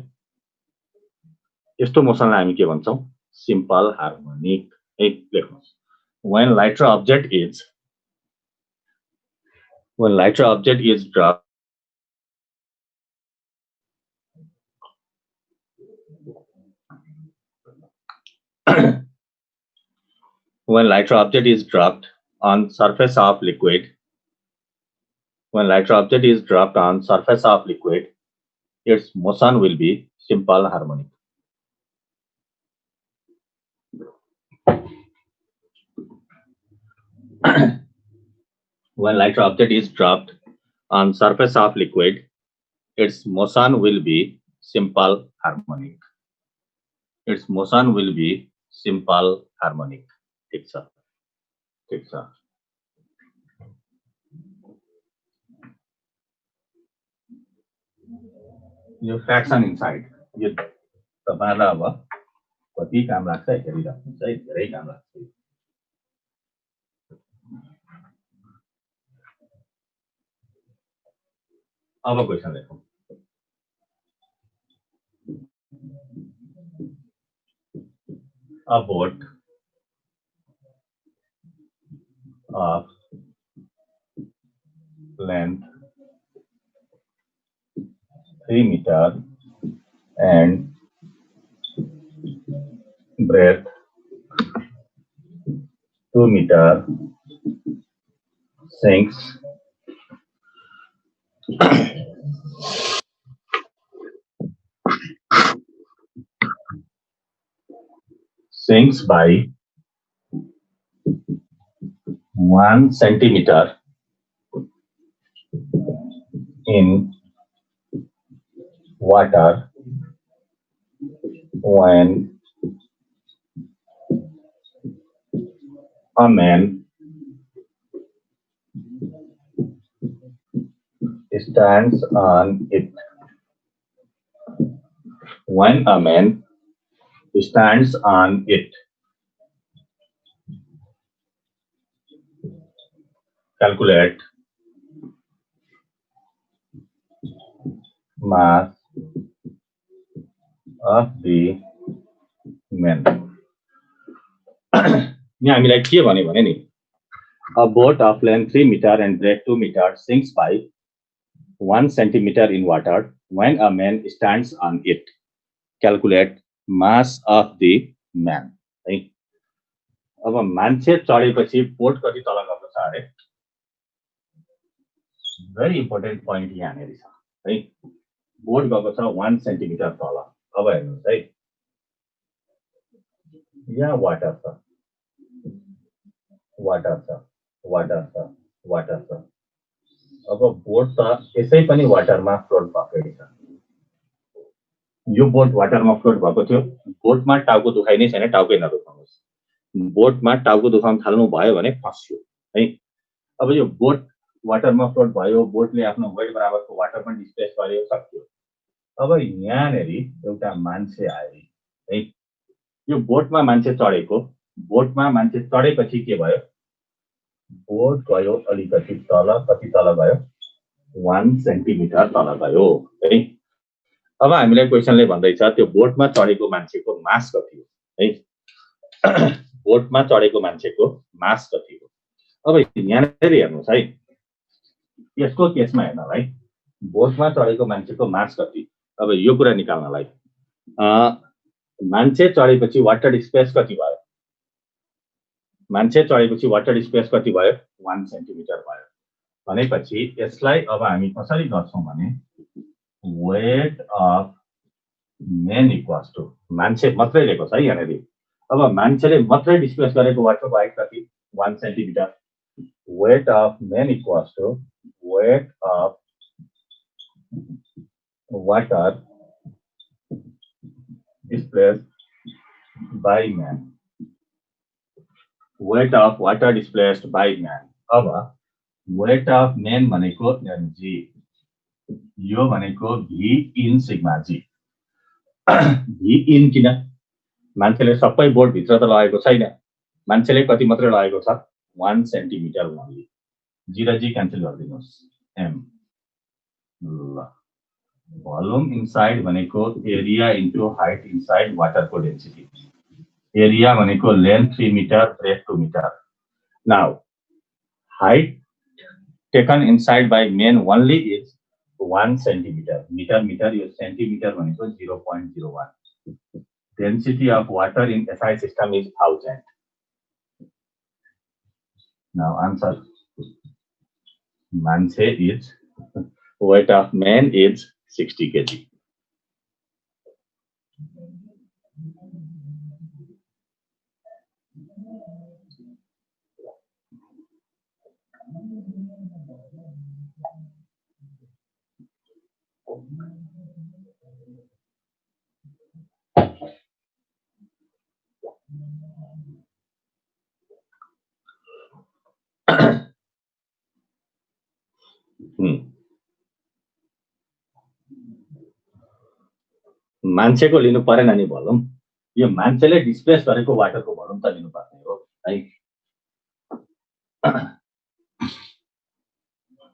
यस्तो मोसनलाई हामी के भन्छौँ? सिम्पल हार्मोनिक है। लेख्नुस्, when lighter object is dropped when lighter object is dropped on surface of liquid, its motion will be simple harmonic. When lighter object is dropped on surface of liquid, its motion will be simple harmonic. Its motion will be simple harmonic. ठीक छ, ठीक छ। यो fraction inside यो तपाईहरुलाई अब कति काम लाग्छ हेरिराख्नुस् है। धेरै काम लाग्छ। अब question लेखौं। A boat of length 3 meter and breadth 2 meter sinks by 1 centimeter in water when a man stands on it. When a man stands on it. Calculate mass of the man. यहाँ हामीलाई के भन्यो भने नि a boat of length 3 meter and breadth 2 meter sinks by 1 centimeter in water when a man stands on it. Calculate mass of the man. है अब मान्छे चढेपछि बोट कति तल गएको छ अरे भेरी इम्पोर्टेन्ट पोइन्ट यहाँनिर छ है बोट गएको छ 1 सेन्टिमिटर तल अब हेर्नुस् है यहाँ वाटर छ अब बोट त यसै पनि वाटरमा फ्लोट भएकै छ यो बोट वाटरमा फ्लोट भएको थियो बोटमा टाउको दुखाइ नै छैन टाउकै नदुखाउनुस् बोटमा टाउको दुखाउन थाल्नु भयो भने फस्यो है अब यो बोट वाटरमा फ्लोट भयो बोटले आफ्नो वेट बराबरको वाटर पनि डिस्प्लेस गर्यो सक्यो अब यहाँनेर एउटा मान्छे आयो है यो बोटमा मान्छे चढेपछि के भयो बोट गयो अलिकति तल कति तल गयो 1 सेन्टिमिटर तल गयो है अब हामीलाई क्वेशनले भन्दैछ त्यो बोटमा चढेको मान्छेको मास कति हो है बोटमा चढेको मान्छेको मास कति हो अब यहाँनेर हेर्नुस् है यसको केसमा हेर्नलाई बोटमा चढेको मान्छेको मास कति अब यो कुरा निकाल्नलाई मान्छे चढेपछि वाटर स्पेस कति भयो 1 सेन्टिमिटर भयो भनेपछि यसलाई अब हामी कसरी गर्छौं भने weight of man equals to मान्छे मात्रै लिएको छ यहाँनेर अब मान्छेले मात्रै डिस्प्लेस गरेको वाटरको हाइट कति 1 centimetre weight of man equals to weight of water displaced by man. Weight of water displaced by man. अब weight of man भनेको mg यो भनेको v in sigma g v in किन मान्छेले सबै बोट भित्र त लगाएको छैन मान्छेले कति मात्र लगाएको छ 1 सेन्टिमिटर ओन्ली g र g क्यान्सल गरिदिनुस् m ल Volume inside भनेको area into height inside water को density. Area भनेको length 3 meter, breadth 2 meter. Now, height taken inside by man only is 1 centimeter. Meter is centimeter भनेको 0.01. Density of water in SI system is 1000. Now answer. Manche is weight of man is 60 kg. मान्छेको लिनु परेन नि भलुम यो मान्छेले displace गरेको वाटरको भलुम त लिनु पर्ने हो है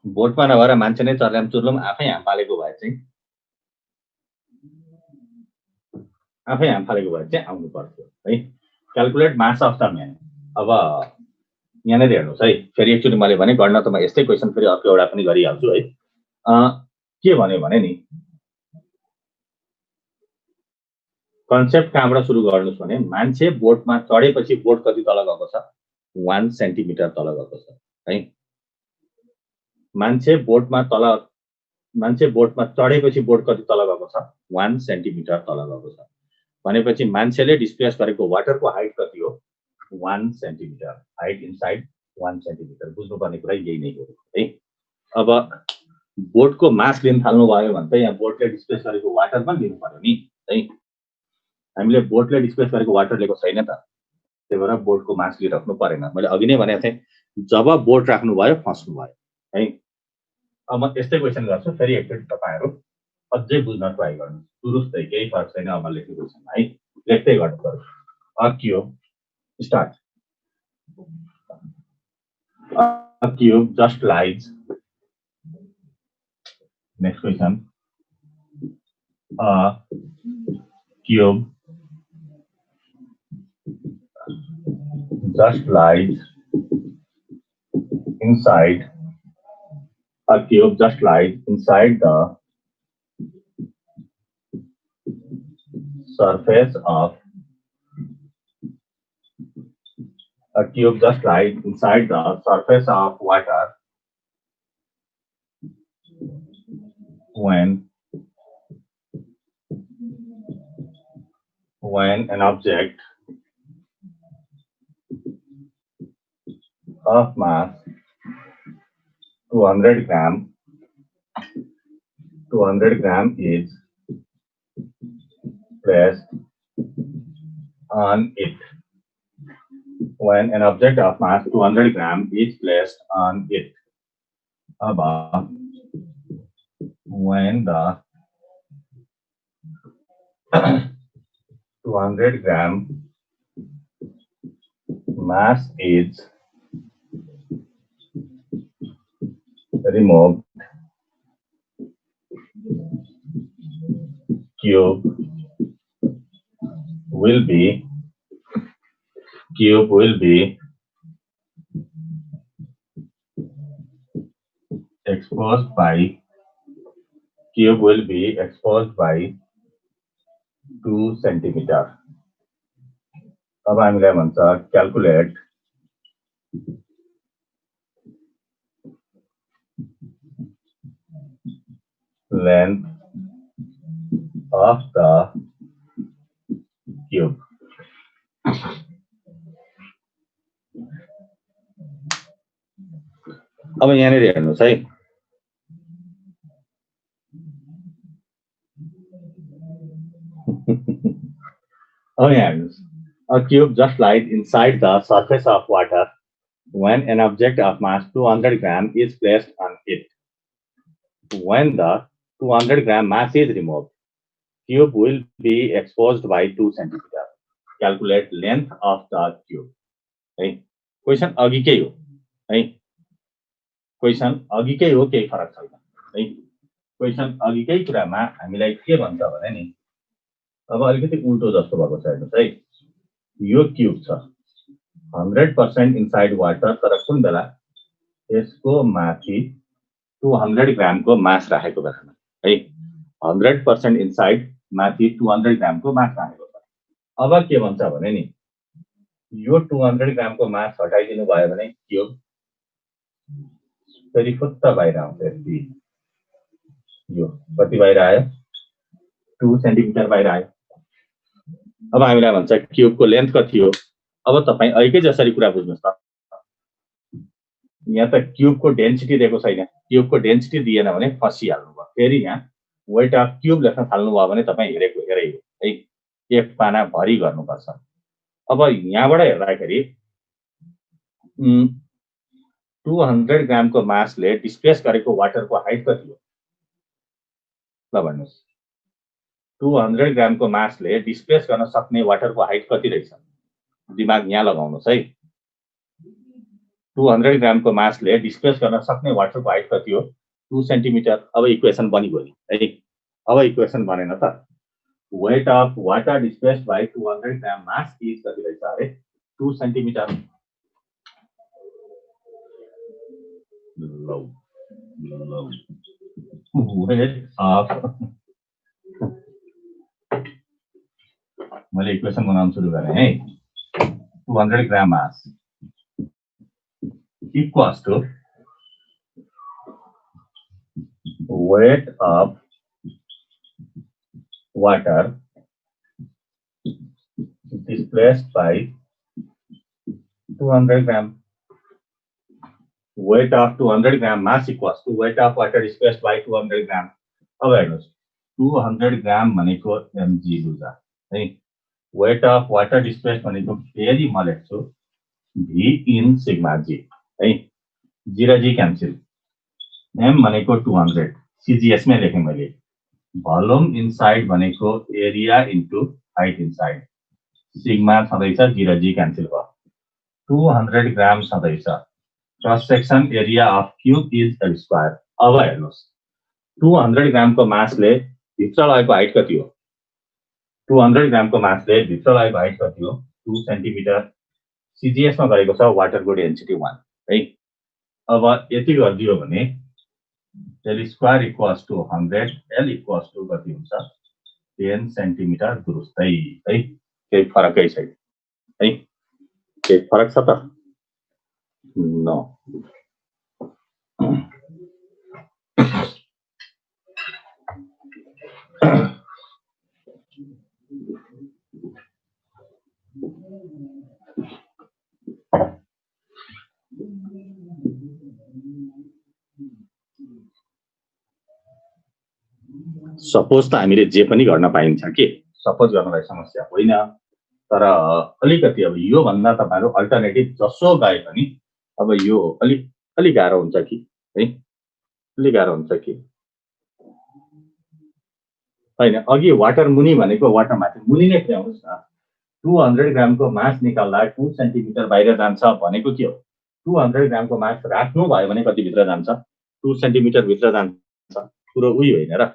बोटमा नभएर मान्छे नै चर्ल्याम चुर्लुम आफै हाम फालेको भए चाहिँ आउनु पर्थ्यो है calculate mass of the man अब यहाँनिर हेर्नुस् है फेरि एकचोटि मैले भने गर्न त म यस्तै क्वेशन फेरि अर्को एउटा पनि गरिहाल्छु है के भन्यो भने नि कन्सेप्ट कहाँबाट सुरु गर्नुस् भने मान्छे बोटमा चढेपछि बोट कति तल गएको छ 1 सेन्टिमिटर तल गएको छ है मान्छे बोटमा चढेपछि बोट कति तल गएको छ 1 सेन्टिमिटर तल गएको छ भनेपछि मान्छेले डिस्प्लेस गरेको वाटरको हाइट कति हो 1 सेन्टिमिटर हाइट इनसाइड 1 सेन्टिमिटर बुझ्नुपर्ने कुरा यही नै हो है अब बोटको मास लिन थाल्नु भयो भने त यहाँ बोटले डिस्प्लेस गरेको वाटर पनि लिनु पर्यो नि है हामीले बोटले डिस्प्लेस गरेको वाटर लिएको छैन त त्यही भएर बोटको मास लिइराख्नु परेन मैले अघि नै भनेको थिएँ जब बोट राख्नु भयो फस्नु भयो है अब म यस्तै क्वेसन गर्छु फेरि एकचोटि तपाईँहरू अझै बुझ्न ट्राई गर्नु सुरुस्तै केही फरक छैन अब लेख्ने क्वेसन है लेख्दै गर्नु पर्यो cube start a cube just lies next question a cube just lies inside a cube just lies inside the surface of a cube just lies inside the surface of water when an object of mass 200 gram is placed on it. When an object of mass 200 gram is placed on it, above when the 200 gram mass is removed, cube will be exposed by 2 centimeter. अब हामीलाई भन्छ calculate length of the cube. अब यहाँनिर हेर्नुहोस् है अब यहाँ हेर्नुहोस् a cube just lies inside the surface of water when an object of mass 200 gram is placed on it. When the 200 gram mass is removed, cube will be exposed by 2 centimeter. Calculate length of the cube. है question अघिकै हो है question अघिकै हो केही फरक छैन है question अघिकै कुरामा हामीलाई के भन्छ भने नि अब अलिकति उल्टो जस्तो भएको छ हेर्नुहोस् है यो क्यूब छ 100% इनसाइड वाटर तर कुन बेला यसको माथि 200 ग्रामको मास राखेको बेलामा है 100% इनसाइड माथि 200 ग्रामको मास राखेको छ अब के भन्छ भने नि यो 200 ग्रामको मास हटाइदिनु भयो भने क्यूब फेरि फुत्त बाहिर आउँछ यति यो कति बाहिर आयो 2 सेन्टिमिटर बाहिर आयो अब हामीलाई भन्छ क्यूबको लेन्थ कति हो अब तपाई अहिलेकै जसरी कुरा बुझ्नुस् त यहाँ त क्यूबको डेन्सिटी दिएको छैन क्यूबको डेन्सिटी दिएन भने फसिहाल्नु भयो फेरि यहाँ वेट अफ क्यूब लेख्न थाल्नु भयो भने तपाई हेरेको हेरै हो है एक पाना भरि गर्नुपर्छ अब यहाँबाट हेर्दाखेरि 200 ग्रामको मासले डिस्प्लेस गरेको वाटरको हाइट कति हो ल भन्नुस् 200 ग्रामको मासले डिस्प्लेस गर्न सक्ने वाटरको हाइट कति रहेछ दिमाग यहाँ लगाउनुस् है 200 ग्रामको मासले डिस्प्लेस गर्न सक्ने वाटरको हाइट कति हो 2 सेन्टिमिटर अब इक्वेसन बनिगयो नि है अब इक्वेसन बनेन त weight of water displaced by 200 gram mass is कति रहेछ अरे 2 सेन्टिमिटर low weight of मैले इक्वेसन बनाउन सुरु गरेँ है 200 ग्राम mass equals to weight of water displaced by 200 gram. Weight of 200 gram mass equals to weight of water displaced by 200 gram. अब हेर्नुहोस् 200 ग्राम भनेको mg लुजा है, weight of water displaced भनेको फेरि म लेख्छु v in sigma g है, g र g क्यान्सल, m भनेको 200 cgs मै लेखेँ मैले, भोल्युम इनसाइड भनेको area into height inside, sigma छँदैछ, जी र जी क्यान्सल भयो, 200 ग्राम छँदैछ, cross section area of cube is L square. अब हेर्नुहोस् 200 ग्रामको मासले भित्र लगेको हाइट कति हो, 200 ग्रामको मासले भित्र लगेको हाइट कति हो, 2 सेन्टिमिटर, सीजीएस मा गरेको छ वाटरको डेन्सिटी 1 है। अब यति गरिदियो भने L square equals to 100, L equals to कति हुन्छ 10 सेन्टिमिटर दुरुस्तै है, केही फरकै छैन है, केही फरक छ त नो। सपोज त हामीले जे पनि गर्न पाइन्छ के, सपोज गर्नलाई समस्या होइन, तर अलिकति अब यो भन्दा तपाईहरु अल्टरनेटिभ जसो गए पनि अब यो अलि गाह्रो हुन्छ कि है, अलि गाह्रो हुन्छ कि हैन। अघि वाटर मुनि भनेको वाटर माथि मुनि नै ल्याउनुस् न, 200 ग्रामको मास निकाल्दा 2 सेन्टिमिटर बाहिर जान्छ भनेको के हो, 200 ग्रामको मास राख्नु भयो भने कति भित्र जान्छ, 2 सेन्टिमिटर भित्र जान्छ, पुरो उही होइन र,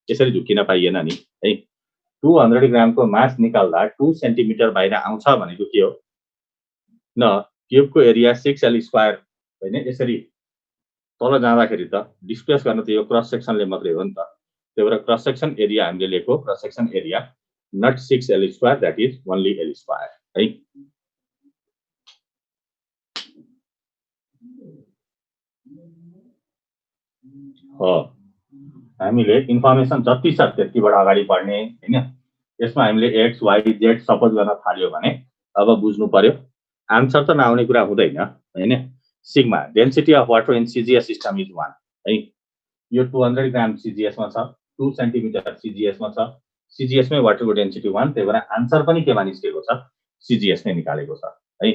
यसरी झुकिन पाइएन नि है। 200 ग्रामको मास निकाल्दा 2 सेन्टिमिटर बाहिर आउँछ भनेको के हो, न क्यूबको एरिया 6l स्क्वायर हैन, यसरी तल जाँदाखेरि त डिस्प्लेस गर्न त यो क्रस सेक्सनले मात्रै हो नि त, त्यही भएर क्रस सेक्सन एरिया हामीले लेखेको cross section area not 6l square that is only l square है। हो हामीले इन्फर्मेसन जति छ त्यतिबाट अगाडि बढ्ने हैन। यसमा हामीले x y z सपोज गर्न थाल्यो भने अब बुझ्नु पर्यो, आन्सर त नआउने कुरा हुँदैन हैन। Sigma density of water in CGS system is 1 है, यो 200 ग्राम सीजीएस मा छ, 2 सेन्टिमिटर सीजीएस मा छ, सीजीएस मै वाटरको डेन्सिटी 1, त्यही भएर आन्सर पनि केमा निस्केको छ सीजीएस नै निकालेको छ है।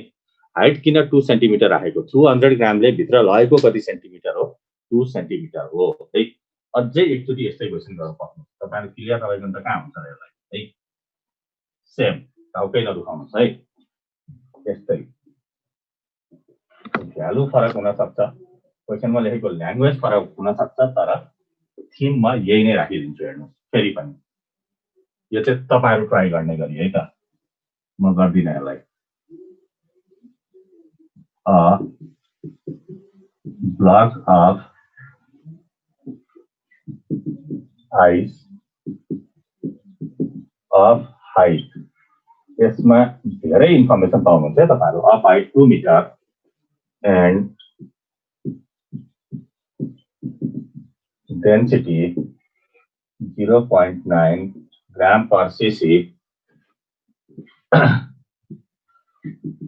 हाइट किन 2 सेन्टिमिटर राखेको, 200 ग्रामले भित्र लगेको कति सेन्टिमिटर हो, 2 सेन्टिमिटर हो है। अझै एकचोटी यस्तै क्वेशन गर्न सक्नु, तपाईहरु क्लियर नभइकन त कहाँ हुन्छ यसलाई है, सेम टाउकै नदुखाउनुस् है, यस्तै भ्यालु फरक हुन सक्छ, क्वेशनमा लेखेको ल्याङ्ग्वेज फरक हुन सक्छ, तर थीम म यही नै राखिदिन्छु। हेर्नु फेरि पनि यो चाहिँ तपाईहरु ट्राई गर्ने गरी है त, म गर्दिन यसलाई। A block of ice of height, यसमा धेरै इन्फर्मेसन पाउनुहुन्छ है तपाईहरु। अफ हाइट 2 मिटर and density 0.9 gram per cc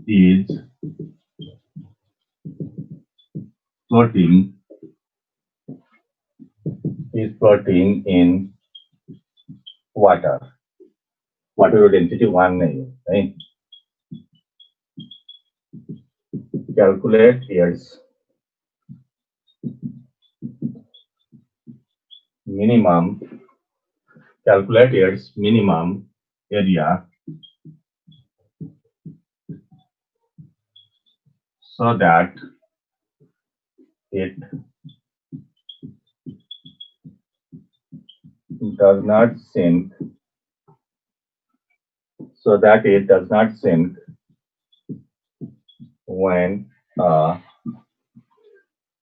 is floating in water. Water density 1 नहीं है, right? Calculate its minimum area so that it does not sink, when a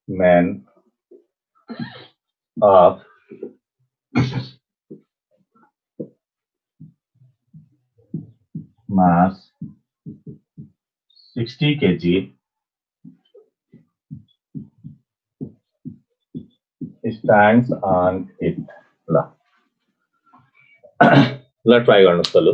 man of mass 60 kg stands on it. ल ल try गर्नुहोस् त लु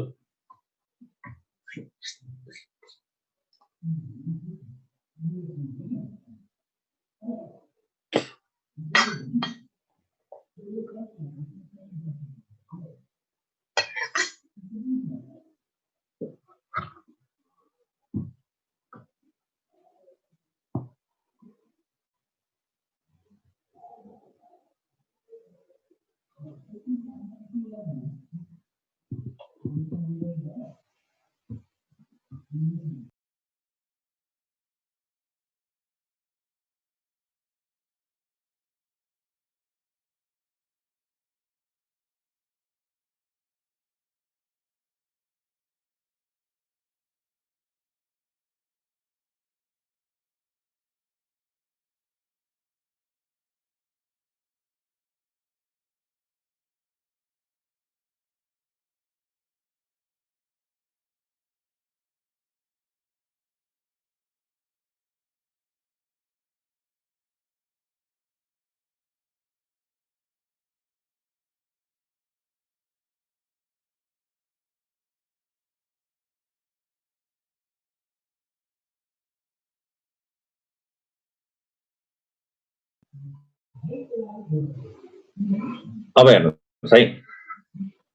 अब हेर्नुहोस् है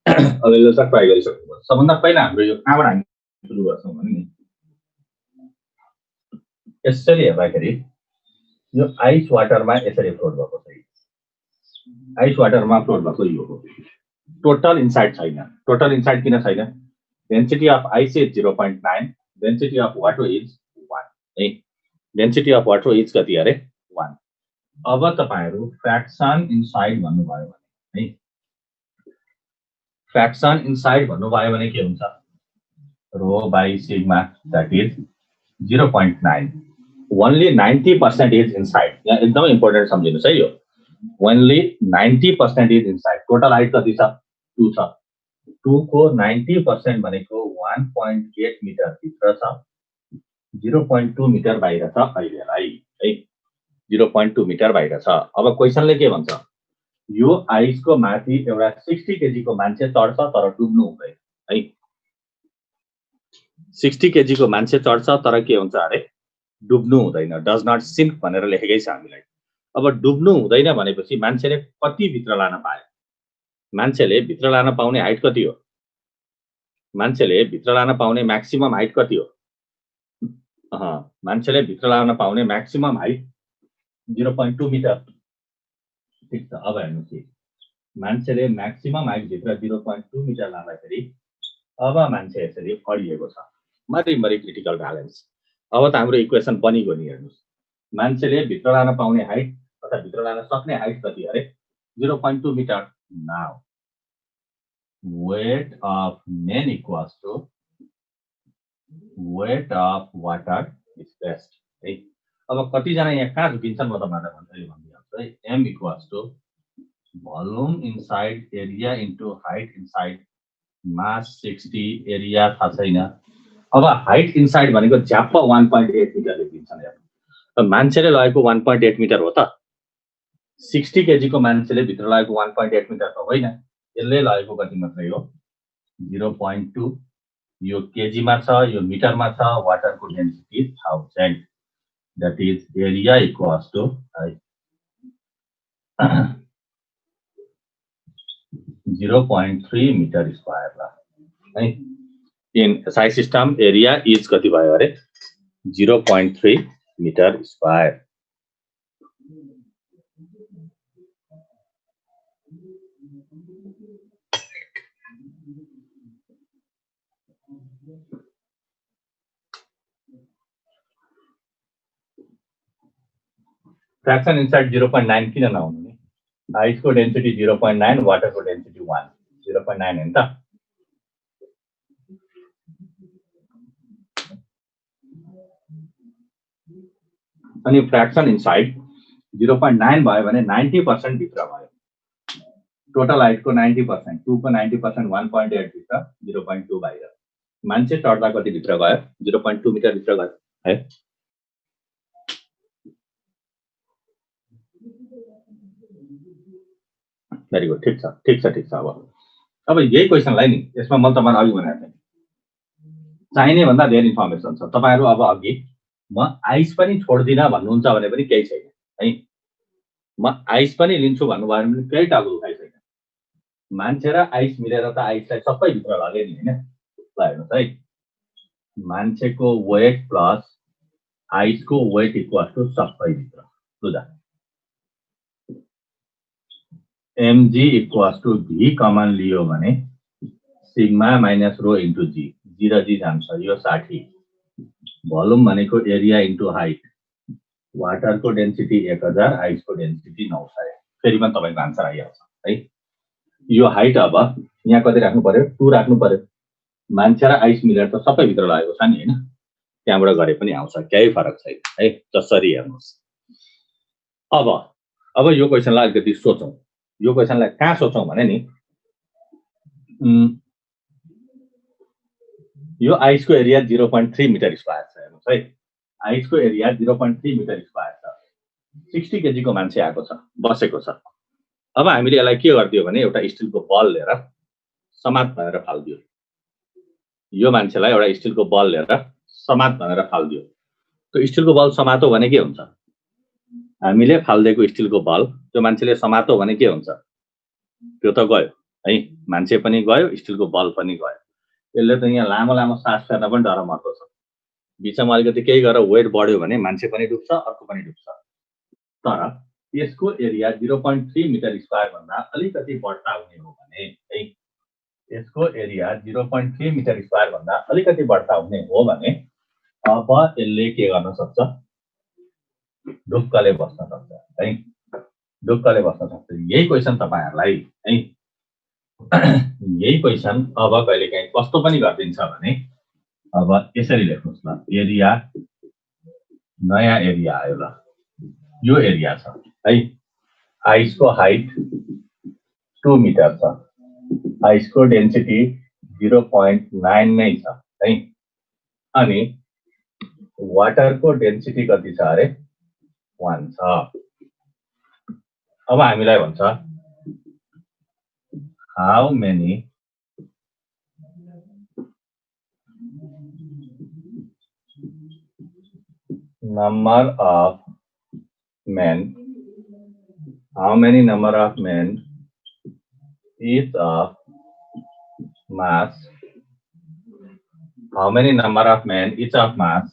अब यसलाई चाहिँ ट्राई गरिसक्नु सबभन्दा पहिला हाम्रो यो कहाँबाट हामी सुरु गर्छौँ भने नि यसरी हेर्दाखेरि यो आइस वाटरमा यसरी फ्लोट भएको छ आइस वाटरमा फ्लोट भएको यो हो टोटल इनसाइड छैन टोटल इनसाइड किन छैन density of ice is 0.9 density of water is 1 है डेन्सिटी अफ वाटर इज कति अरे 1 अब तपाईहरु फ्र्याक्सन इनसाइड भन्नुभयो भने है फ्र्याक्सन इनसाइड भन्नुभयो भने के हुन्छ rho by sigma that is 0.9 only 90% is inside यहाँ एकदमै इम्पोर्टेन्ट सम्झिनुस् है यो only 90% is inside total height कति छ 2 छ 2 को 90% भनेको 1.8 मिटर भित्र छ 0.2 मिटर बाहिर छ अहिलेलाई है 0.2 मिटर बाहिर छ अब क्वेशनले के भन्छ यो आइसको माथि एउटा 60 केजी को मान्छे चढ्छ तर डुब्नु हुँदैन है 60 केजी को मान्छे चढ्छ तर के हुन्छ अरे डुब्नु हुँदैन डज नट सिङ्क भनेर लेखेकै छ हामीलाई अब डुब्नु हुँदैन भनेपछि मान्छेले कति भित्र लान पाए मान्छेले भित्र लान पाउने हाइट कति हो मान्छेले भित्र लान पाउने म्याक्सिमम हाइट कति हो मान्छेले भित्र लान पाउने म्याक्सिमम हाइट 0.2 मिटर ठीक छ अब हेर्नुस् मान्छेले म्याक्सिमम हाइट भित्र 0.2 मिटर लाँदाखेरि अब मान्छे यसरी अडिएको छ मरिमरि क्रिटिकल ब्यालेन्स अब त हाम्रो इक्वेसन बनिगयो नि हेर्नुस् मान्छेले भित्र लान पाउने हाइट अथवा भित्र लान सक्ने हाइट कति अरे 0.2 metre now weight of men equals to weight of water is best है अब कति जना यहाँ कहाँ झुकिन्छन् म तपाईहरुलाई भनिदिन्छु है m equals to volume inside area into height inside mass 60 area थाहा छैन अब हाइट इनसाइड भनेको झ्याप्प 1.8 मिटर लेखिन्छन् यहाँ मान्छेले लगेको 1.8 मिटर हो त 60 केजी को मान्छेले भित्र लगेको 1.8 मिटर त होइन यसले लगेको कति मात्रै हो 0.2 यो केजी मा छ यो मिटर मा छ वाटरको density 1000 that is area equals to 0.3 metre square ला है in SI system area is कति भयो अरे 0.3 मिटर स्क्वायर फ्र्याक्सन इनसाइड 0.9 किन नहुनु नि आइस को डेन्सिटी 0.9 वाटर को डेन्सिटी 1 0.9 हैन त अनि फ्र्याक्सन इनसाइड 0.9 भयो भने 90% भित्र भयो टोटल हाइट को 90% 2 को 90% 1.8 भित्र 0.2 बाहिर मान्छे चढ्दा कति भित्र गयो 0.2 मिटर भित्र गयो है भेरी गुड, ठिक छ। अब यही क्वेसनलाई नि यसमा मैले तपाईँलाई अघि भनेको थिएँ, चाहिने भन्दा धेरै इन्फर्मेसन छ। तपाईँहरू अब अघि म आइस पनि छोड्दिनँ भन्नुहुन्छ भने पनि केही छैन है। म आइस पनि लिन्छु भन्नुभयो भने पनि केही टाउको दुखाइ छैन। मान्छे र आइस मिलेर त आइसलाई सबै भित्र लगे नि होइन। ल हेर्नुहोस् है, मान्छेको वेट प्लस आइसको वेट इक्वल टु सबै भित्र बुझा। mg equals to v common लियो भने sigma minus rho into g, g र जी जान्छ, यो 60। भोल्युम भनेको एरिया इन्टु हाइट, वाटरको डेन्सिटी 1000, आइसको डेन्सिटी 900। फेरि पनि तपाईँको आन्सर आइहाल्छ है। यो हाइट अब यहाँ कति राख्नु पर्यो, 2 राख्नु पर्यो। मान्छे र आइस मिलेर त सबै भित्र लागेको छ नि होइन, त्यहाँबाट गरे पनि आउँछ, केही फरक छैन है। जसरी हेर्नुहोस् अब यो क्वेसनलाई अलिकति सोचौँ। यो क्वेसनलाई कहाँ सोचौँ भने नि, यो आइसको एरिया 0.3 मिटर स्क्वायर छ। हेर्नुहोस् है, आइसको एरिया 0.3 मिटर स्क्वायर छ। 60 केजीको मान्छे आएको छ, बसेको छ। अब हामीले यसलाई के गरिदियो भने एउटा स्टिलको बल लिएर समात भनेर फालिदियो। यो मान्छेलाई एउटा स्टिलको बल लिएर समात भनेर फालिदियो। त्यो स्टिलको बल समातो भने के हुन्छ, हामीले फालिदिएको स्टिलको बल त्यो मान्छेले समातो भने के हुन्छ, त्यो त गयो है, मान्छे पनि गयो, स्टिलको बल पनि गयो। यसले त यहाँ लामो लामो सास फेर्न पनि डर मर्दो छ। बिचमा अलिकति केही गरेर वेट बढ्यो भने मान्छे पनि डुब्छ, अर्को पनि डुब्छ। तर यसको एरिया 0.3 मिटर स्क्वायर भन्दा अलिकति बढ्ता हुने हो भने है, यसको एरिया 0.3 मिटर स्क्वायर भन्दा अलिकति बढ्ता हुने हो भने अब यसले के गर्न सक्छ, ढुक्कले बस्न सक्छ है, ढुक्कले बस्न सक्छ। यही क्वेसन तपाईहरुलाई है, यही क्वेसन अब कहिलेकाहीँ कस्तो पनि गरिदिन्छ भने अब यसरी लेख्नुस् ल, एरिया, नयाँ एरिया आयो ल, यो एरिया छ है। आइसको हाइट 2 मिटर छ, आइसको डेन्सिटी 0.9 नै छ है। अनि वाटरको डेन्सिटी कति छ अरे, 1 छ। अब हामीलाई भन्छ how many number of men, how many number of men each of mass, how many number of men each of mass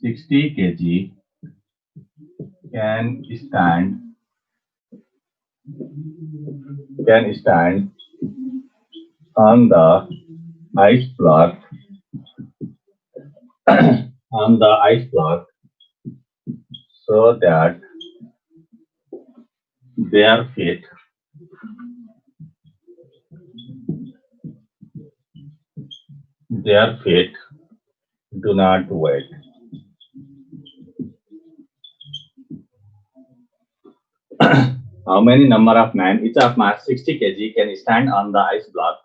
60 kg can stand on the ice block on the ice block so that their feet do not wet. How many number of men each of mass 60 kg can stand on the ice block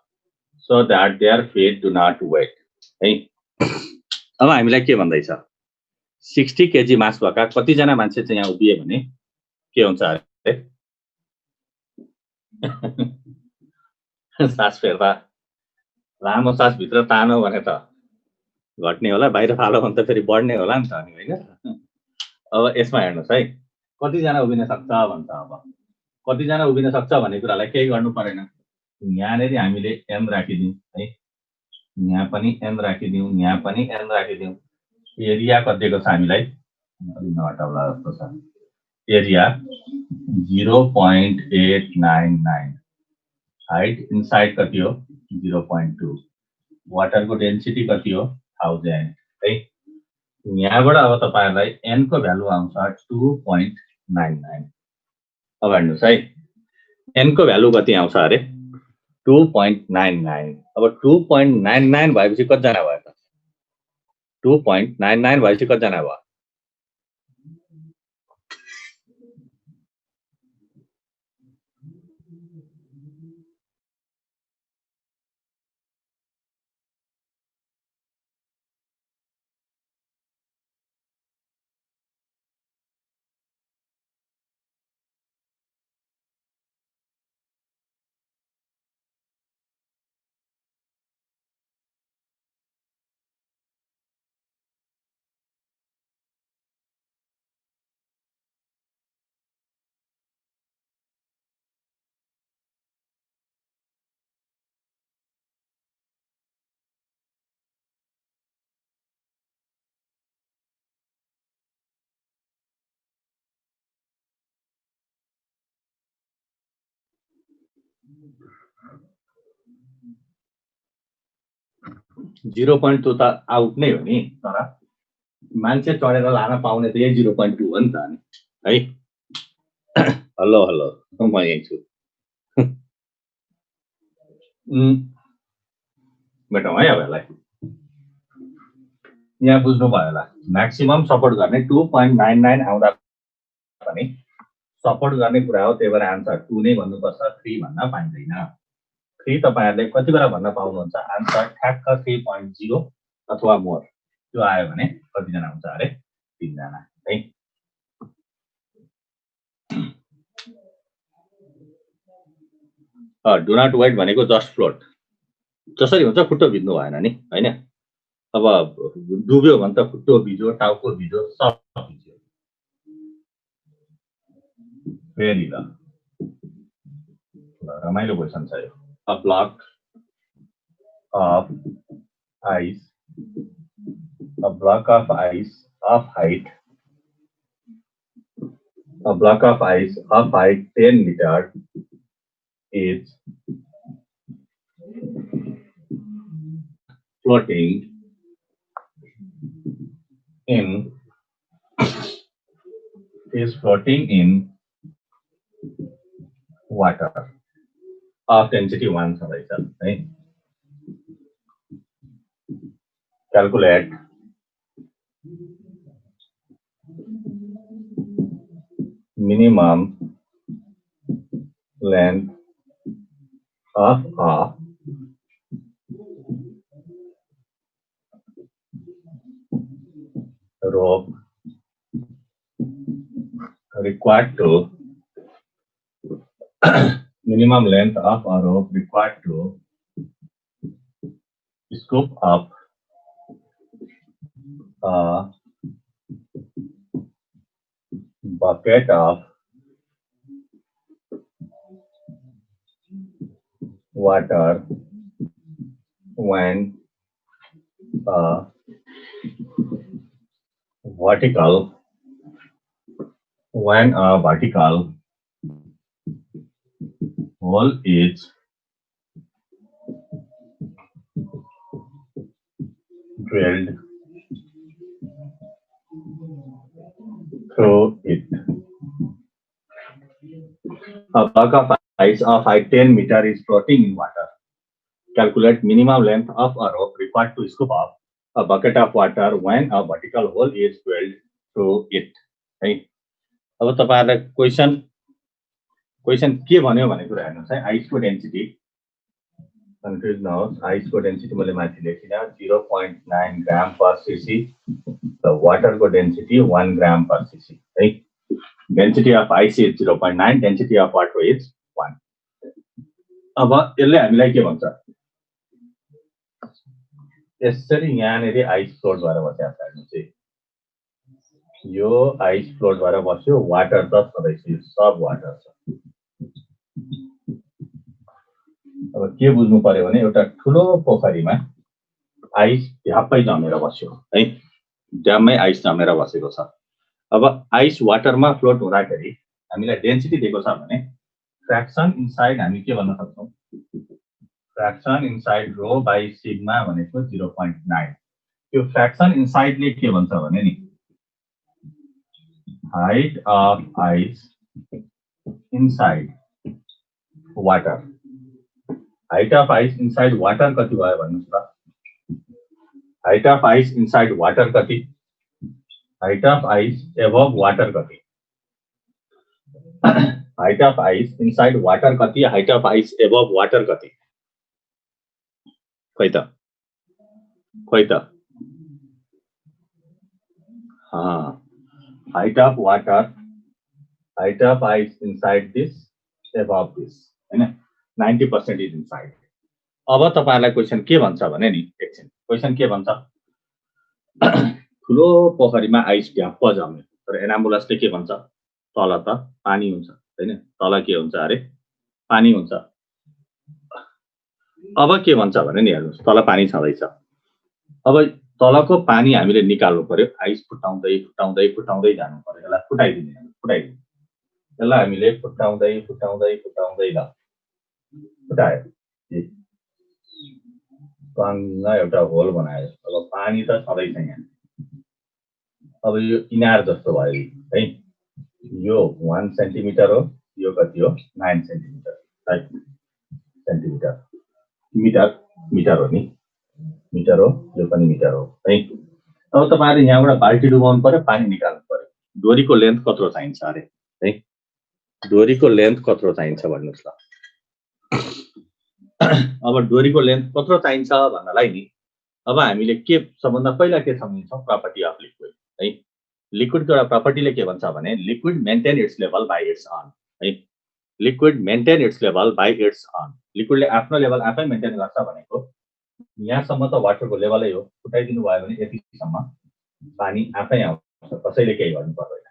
so that their feet do not wet है। अब हामीलाई के भन्दैछ, 60 KG मास भएका कतिजना मान्छे चाहिँ यहाँ उभिए भने के हुन्छ अरे, सास फेर्दा लामो सास भित्र तानो भने त घट्ने होला, बाहिर फालो भने त फेरि बढ्ने होला नि त अनि होइन। अब यसमा हेर्नुहोस् है, कतिजना उभिन सक्छ भन्छ। अब कतिजना उभिन सक्छ भन्ने कुरालाई केही गर्नु परेन, यहाँनिर हामीले एन राखिदिउँ है, यहाँ पनि एन राखिदिउँ, यहाँ पनि एन राखिदिउँ। एरिया कतिको छ हामीलाई, नहटाउला जस्तो छ, एरिया 0.899, हाइट इनसाइड कति हो 0.2, वाटरको डेन्सिटी कति हो 1000 है। यहाँबाट अब तपाईहरुलाई n को भ्यालु आउँछ 2.99। अब हेर्नुस् है, n को भ्यालु कति आउँछ अरे 2.99। अब 2.99 भएपछि कतिजना भयो त, 2.99 भएपछि कतिजना भयो, .2 त आउट नै हो नि, तर मान्छे चढेर लान पाउने त यही 0.2 हो नि त अनि है। हेलो हेलो, म यही छु। मेटाउँ है अब यसलाई। यहाँ बुझ्नु भयो होला, म्याक्सिमम सपोर्ट गर्ने 2.99 आउँदा पनि सपोर्ट गर्ने कुरा हो, त्यही भएर आन्सर 2 नै भन्नुपर्छ, 3 भन्न पाइँदैन। 3 तपाईहरुले कति बेला भन्न पाउनुहुन्छ? आन्सर ठ्याक्क 3.0 अथवा मोर, त्यो आयो भने कतिजना हुन्छ अरे? 3 जना है। डु नट वेट भनेको जस्ट फ्लोट, जसरी हुन्छ खुट्टो भिज्नु भएन नि हैन। अब डुब्यो भने त खुट्टो भिज्यो, टाउको भिज्यो, सब भिज्यो। फेरि ल रमाइलो क्वेसन छ यो। A block of ice of height a block of ice of height 10 meter is floating in water of density 1 छ रहेछ है। Calculate minimum length of a rope required to minimum length of a rope required to scoop up a bucket of water when a vertical hole is drilled through it. A block of ice of height 10 meter is floating in water. Calculate minimum length of a rope required to scoop up a bucket of water when a vertical hole is drilled through it. है, अब तपाईहरुलाई question के भन्यो भने कुरा हेर्नुस् है। आइसको density confuse नहोस्, आइसको डेन्सिटी मैले माथि लेखिन 0.9 ग्राम पर सीसी, र वाटरको डेन्सिटी 1 ग्राम पर सीसी है। Density of ice is 0.9, density of water is 1। अब यसले हामीलाई के भन्छ? यसरी यहाँनेरि आइस फ्लोट भएर बसेको छ हेर्नुस् है। यो आइस फ्लोट भएर बस्यो, वाटर त छँदैछ, यो सब वाटर छ। अब के बुझ्नु पर्यो भने एउटा ठुलो पोखरीमा आइस ढ्याप्पै जमेर बस्यो है, ड्याममै आइस जमेर बसेको छ। अब आइस वाटरमा फ्लोट हुँदाखेरि हामीलाई डेन्सिटी दिएको छ भने फ्र्याक्सन इनसाइड हामी के भन्न सक्छौं? Fraction inside rho by sigma भनेको 0.9। यो फ्र्याक्सन इनसाइडले के भन्छ भने नि height of ice inside water, height of ice inside water कति भयो भन्नुस् त? Height of ice inside water कति? Height of ice above water कति? Height of ice inside water कति? Height of ice above water कति? खोइ त height of water, height of ice inside this above this हैन, 90% इज इनसाइड। अब तपाईहरुलाई question के भन्छ भने नि, एकछिन क्वेशन के भन्छ? ठुलो पोखरीमा आइस ढ्याप्प जम्यो, तर एनाम्बुलसले के भन्छ? तल त पानी हुन्छ हैन, तल के हुन्छ अरे? पानी हुन्छ। अब के भन्छ भने नि हेर्नुस्, तल पानी छँदैछ। अब तलको पानी हामीले निकाल्नु पर्यो, आइस फुटाउँदै फुटाउँदै फुटाउँदै जानु पर्यो। यसलाई फुटाइदिने, यसलाई हामीले फुटाउँदै फुटाउँदै फुटाउँदै ल फुटायो टङ्ग एउटा होल बनायो। अब पानी त छँदैछ यहाँ। अब यो इनार जस्तो भयो है। यो 1 सेन्टिमिटर हो, यो कति हो 9 सेन्टिमिटर 5 सेन्टिमिटर मिटर हो नि, मिटर हो, यो पनि मिटर हो है। अब तपाईहरुले यहाँबाट बाल्टी डुबाउनु पर्यो, पानी निकाल्नु पर्यो। डोरीको लेन्थ कत्रो चाहिन्छ अरे है, डोरीको लेन्थ कत्रो चाहिन्छ भन्नुस् ल। अब डोरीको लेन्थ कत्रो चाहिन्छ भन्नलाई नि अब हामीले के सबभन्दा पहिला के सम्झिन्छौँ, प्रपर्टी अफ लिक्विड है। लिक्विडको एउटा प्रपर्टीले के भन्छ भने liquid maintain its level by its own है। Liquid maintain its level by its own. लिक्विडले आफ्नो लेभल आफै मेन्टेन गर्छ भनेको यहाँसम्म त वाटरको लेभलै हो, फुटाइदिनु भयो भने यतिसम्म पानी आफै आउँछ, कसैले केही गर्नु पर्दैन।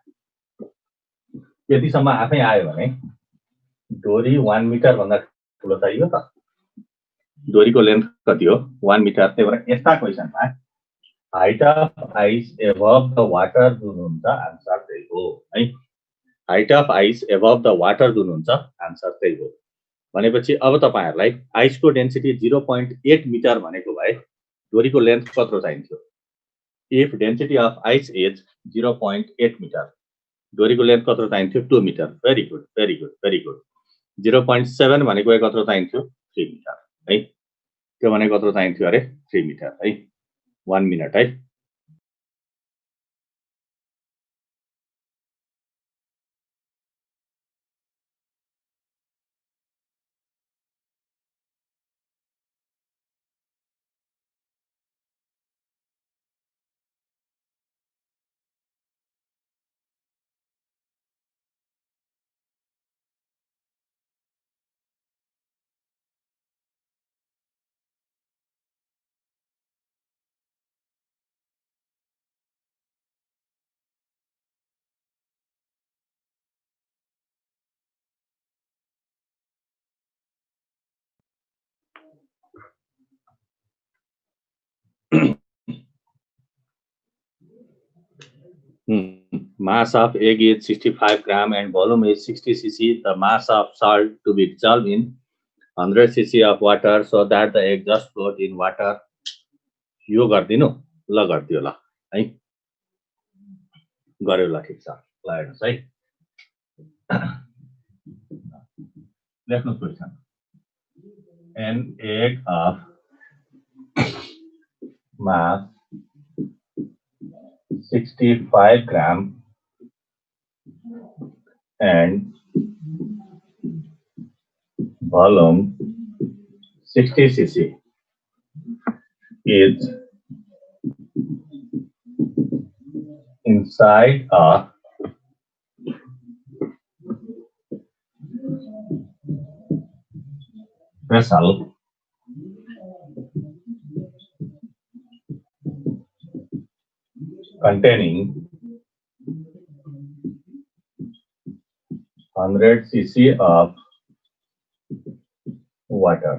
यतिसम्म आफै आयो भने डोरी 1 मिटर भन्दा ठुलो चाहियो त। डोरीको लेन्थ कति हो 1 मिटर। त्यही भएर यस्ता क्वेसनमा height of ice above the water जुन हुन्छ आन्सर त्यही हो है। Height of ice above the water जुन हुन्छ आन्सर त्यही हो भनेपछि अब तपाईहरुलाई आइसको डेन्सिटी 0.8 मिटर भनेको भए डोरीको लेन्थ कत्रो चाहिन्थ्यो। If density of ice is 0.8 metre, डोरीको लेन्थ कत्रो चाहिन्थ्यो 2 metre. Very good very good very good. 0.7 भनेको कत्रो चाहिन्थ्यो 3 मिटर है। त्यो भनेको कत्रो चाहिन्थ्यो अरे 3 मिटर है। 1 मिनट है। Mass of egg is 65 gram and volume is 60 cc. The mass of salt to be dissolved in 100 cc of water so that the egg just float in water. यो गर्दिनु ल गर्दियो ल है, गर्यो ल ठिक छ ल हेर्नुस् है। लेख्नु question. An egg of mass 65 gram and volume 60 cc is inside a vessel containing 100 cc of water.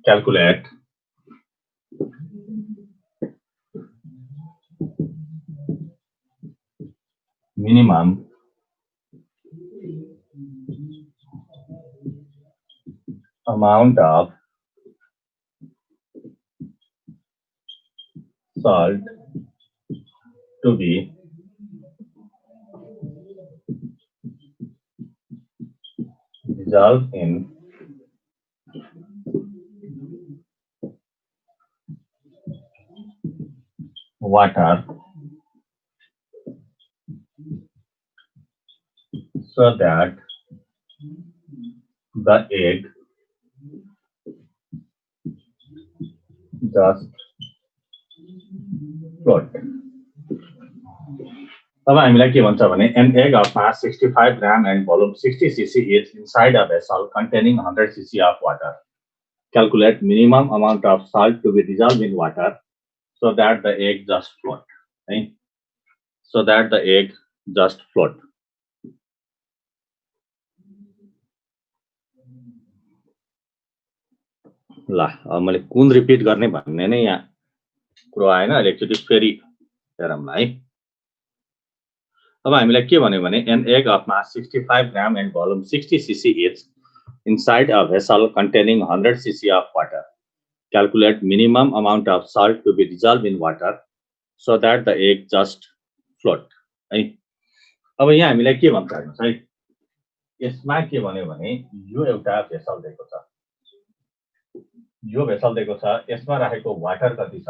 Calculate minimum amount of salt to be dissolved in water so that the egg just float. अब हामीलाई के भन्छ भने an egg of mass 65 gram and volume 60 cc is inside a vessel containing 100 cc of water. Calculate minimum amount of salt to be dissolved in water so that the egg just float. Right? So that the egg just float. ल अब मैले कुन repeat गर्ने भन्ने नै यहाँ कुरो आएन। एकचोटि फेरि हेरौँला है। अब हामीलाई के भन्यो भने an egg of mass 65 gram and volume 60 cc is inside a vessel containing 100 cc of water. Calculate minimum amount of salt to be dissolved in water so that the egg just float. है अब यहाँ हामीलाई के भन्छ हेर्नुस् है, यसमा के भन्यो भने यो एउटा भेसल दिएको छ, यो भेसल दिएको छ, यसमा राखेको वाटर कति छ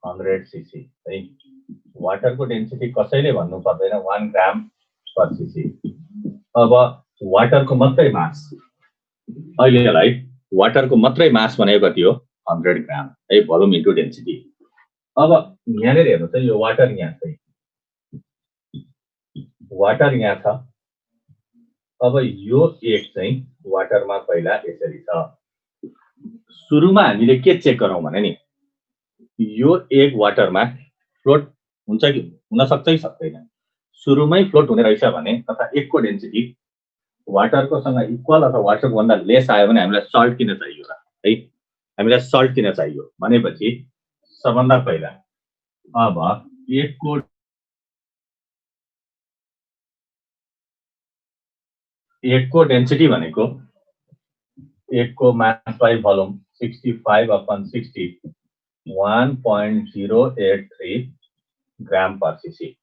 100 cc है। वाटरको डेन्सिटी कसैले भन्नु पर्दैन 1 ग्राम पर cc। अब वाटरको मात्रै मास, अहिलेलाई वाटरको मात्रै मास भनेको कति हो 100 ग्राम है, भोल्युम इन्टु डेन्सिटी। अब यहाँनिर हेर्नु चाहिँ यो वाटर यहाँ छ, वाटर यहाँ छ। अब यो एक चाहिँ वाटरमा पहिला यसरी छ। सुरुमा हामीले के चेक गरौँ भने नि यो एक वाटरमा फ्लोट हुन्छ कि हुन सक्छ कि सक्दैन। सुरुमै फ्लोट हुने रहेछ भने तथा एकको डेन्सिटी वाटरको सँग इक्वल अथवा वाटरको भन्दा लेस आयो भने हामीलाई सल्ट किन चाहियो र है, हामीलाई सल्ट किन चाहियो भनेपछि सबभन्दा पहिला अब एकको डेन्सिटी भनेको एकको मास by volume 65/60 1.083 gram per cc.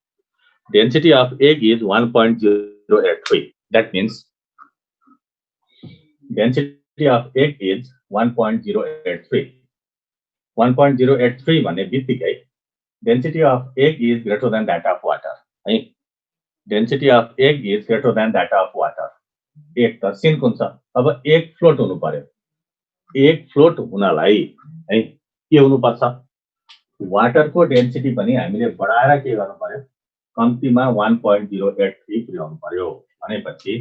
Density of egg is 1.083. That means density of egg is 1.083. 1.083 भन्ने बित्तिकै density of egg is greater than that of water. है, density of egg is greater than that of water. एक त scene कुन छ, अब एक float हुनु पर्यो। एक फ्लोट हुनलाई है के हुनु पर्छ, वाटरको डेन्सिटी पनि हामीले बढाएर के गर्नु पर्यो, कम्तीमा 1.083 पुर्याउनु पर्यो भनेपछि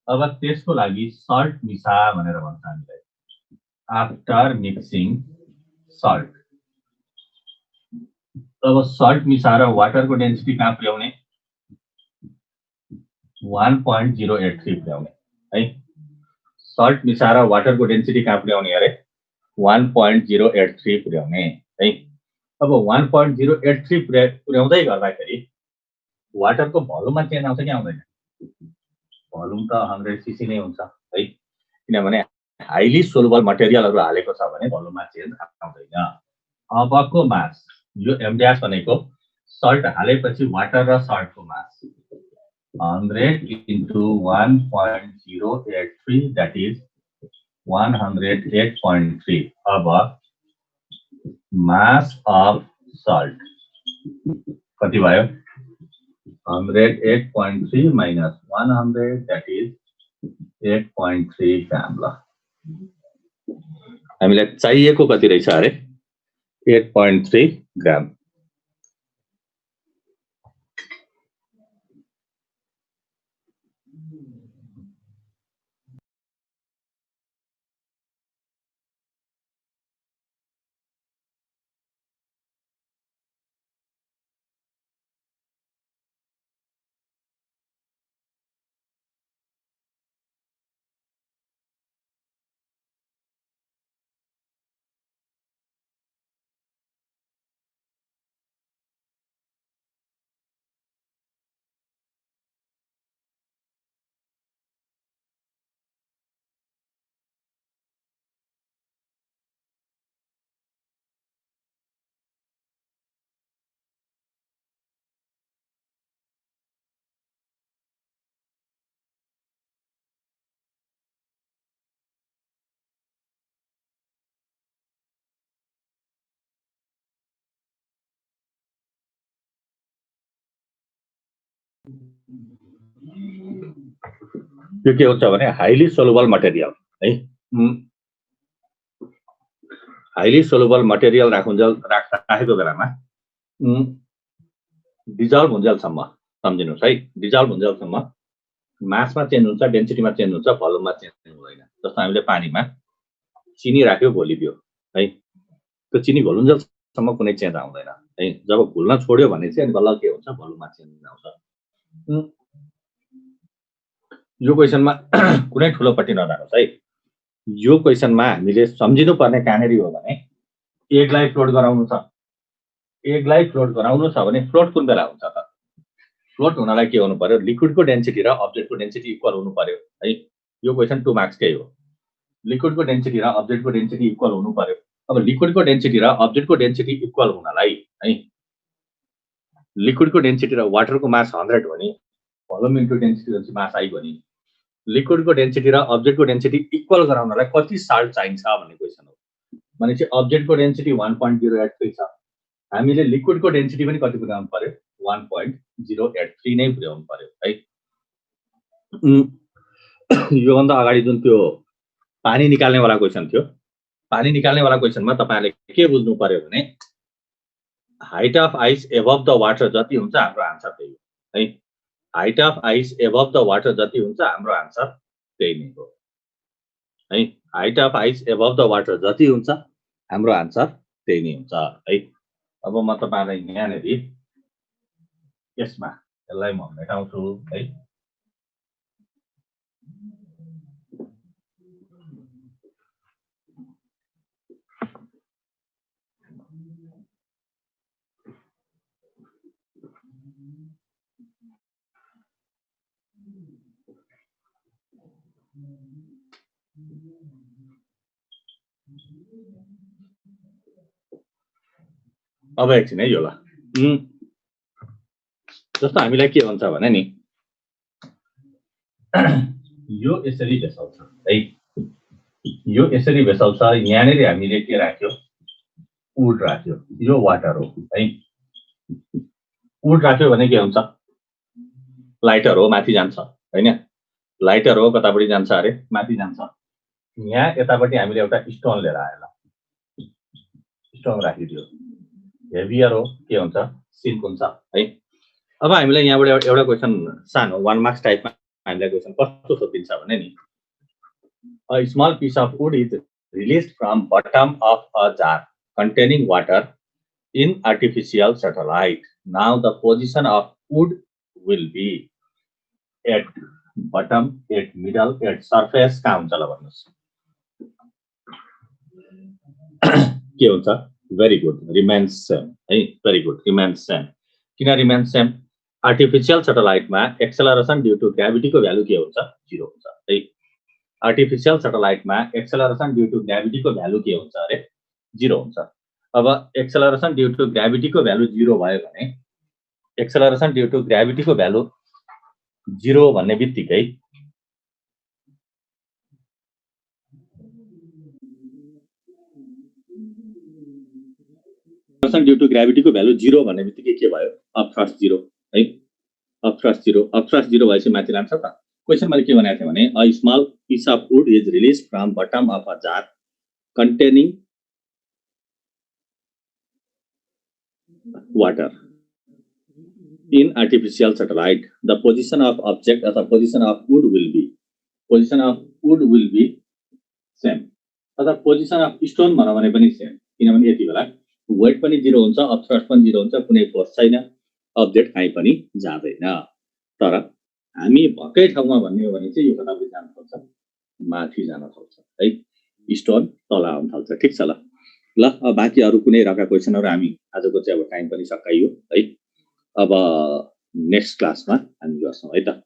अब त्यसको लागि सल्ट मिसा भनेर भन्छ हामीलाई। आफ्टर मिक्सिङ सल्ट, अब सल्ट मिसाएर वाटरको डेन्सिटी कहाँ पुर्याउने 1.083 पुर्याउने है। सल्ट मिसाएर वाटरको डेन्सिटी कहाँ पुर्याउने अरे 1.083 पुर्याउने है। अब 1.083 पुर्याउँदै गर्दाखेरि वाटरको भोल्युममा चेन्ज आउँछ कि आउँदैन, भोल्युम त 100 cc नै हुन्छ है, किनभने हाइली सोलुबल मटेरियलहरु हालेको छ भने भोल्युममा चेन्ज आउँदैन। अबको मास यो m ड्याश भनेको सल्ट हालेपछि वाटर र सल्टको मास 100 into 1.083 that is 108.3. अब mass of salt कति भयो 108.3 minus 100 that is 8.3 gram ल। हामीलाई चाहिएको कति रहेछ अरे 8.3 ग्राम। यो के हुन्छ भने हाइली सोलुबल मटेरियल है, हाइली सोलुबल मटेरियल राखेको बेलामा डिजल्भ हुन्जेलसम्म सम्झिनुस् है, डिजल्भ हुन्जेलसम्म मासमा चेन्ज हुन्छ, डेन्सिटीमा चेन्ज हुन्छ, भोल्युममा चेन्ज हुँदैन। जस्तो हामीले पानीमा चिनी राख्यो घोलिदियो है, त्यो चिनी घोलुन्जेलसम्म कुनै चेन्ज आउँदैन है। जब घुल्न छोड्यो भने चाहिँ बल्ल के हुन्छ भोल्युममा चेन्ज आउँछ। यो क्वेशनमा कुनै ठुलोपट्टि नजानुहोस् है। यो क्वेशनमा हामीले सम्झिनु पर्ने कहाँनेर हो भने एगलाई फ्लोट गराउनु छ। एगलाई फ्लोट गराउनु छ भने फ्लोट कुन बेला हुन्छ त फ्लोट हुनलाई के हुनु पर्यो लिक्विडको डेन्सिटी र अब्जेक्टको डेन्सिटी इक्वल हुनु पर्यो है यो क्वेसन 2 मार्क्सकै हो लिक्विडको डेन्सिटी र अब्जेक्टको डेन्सिटी इक्वल हुनु पर्यो अब लिक्विडको डेन्सिटी र अब्जेक्टको डेन्सिटी इक्वल हुनलाई है लिक्विडको डेन्सिटी र वाटरको मास 100 भने volume into density mass I भने लिक्विडको डेन्सिटी र अब्जेक्टको डेन्सिटी इक्वल गराउनलाई कति साल्ट चाहिन्छ भन्ने क्वेसन हो भनेपछि अब्जेक्टको डेन्सिटी 1.083 छ हामीले लिक्विडको डेन्सिटी पनि कति पुर्याउनु पर्यो 1.083 नै पुर्याउनु पर्यो है यो भन्दा अगाडि जुन त्यो पानी निकाल्ने वाला क्वेसन थियो पानी निकाल्ने वाला क्वेसनमा तपाईहरुले के बुझ्नु पर्यो भने height of ice above the water जति हुन्छ हाम्रो आन्सर त्यही हो है height of ice above the water जति हुन्छ हाम्रो आन्सर त्यही नै हो है height of ice above the water जति हुन्छ हाम्रो आन्सर त्यही नै हुन्छ है अब म तपाईहरुलाई यहाँनेरि यसमा यसलाई म मेटाउँछु है अब एकछिन है यो ल जस्तो हामीलाई के हुन्छ भने नि यो यसरी भेसल छ है यो यसरी भेसल छ यहाँनेरि हामीले के राख्यो वुड राख्यो यो वाटर हो है वुड राख्यो भने के हुन्छ लाइटर हो माथि जान्छ हैन लाइटर हो कतापटि जान्छ अरे माथि जान्छ यहाँ यतापटि हामीले एउटा स्टोन लिएर आयो स्टोन राखिदियो हेभियर हो के हुन्छ सिल्क हुन्छ है अब हामीलाई यहाँबाट एउटा क्वेसन सानो 1 मार्क्स टाइपमा हामीलाई क्वेसन कस्तो सोधिन्छ भने नि a small piece of wood is released from bottom of a jar containing water in artificial satellite. Now the position of wood will be at bottom, at middle, at surface कहाँ हुन्छ ल भन्नुस् के हुन्छ very good remains same है very good remains same किन remains same artificial satellite मा acceleration due to gravity को value के हुन्छ 0 हुन्छ है artificial satellite मा acceleration due to gravity को भ्यालु के हुन्छ अरे 0 हुन्छ अब acceleration due to gravity को भ्यालु 0 भयो भने acceleration due to gravity को भ्यालु 0 भन्ने बित्तिकै acceleration due to gravity को भ्यालु 0 भन्ने बित्तिकै के भयो upthrust 0 है upthrust 0 भएपछि माथि लान्छ त क्वेशन मैले के भनेको थिए भने a small piece of wood is released from bottom of a jar containing water in artificial satellite. The position of object as a position of wood will be same. अथवा position of stone भनौँ भने पनि same किनभने यति बेला weight पनि 0 हुन्छ upthrust पनि 0 हुन्छ कुनै फोर्स छैन अब्जेक्ट कहीँ पनि जाँदैन तर हामी भकै ठाउँमा भन्ने हो भने चाहिँ यो कतापटि जान सक्छ माथि जान सक्छ है स्टोन तल आउन थाल्छ ठीक छ ल बाँकी अरु कुनै रका क्वेशनहरु हामी आजको चाहिँ अब टाइम पनि सकाइयो है अब नेक्स्ट क्लासमा हामी गर्छौं है त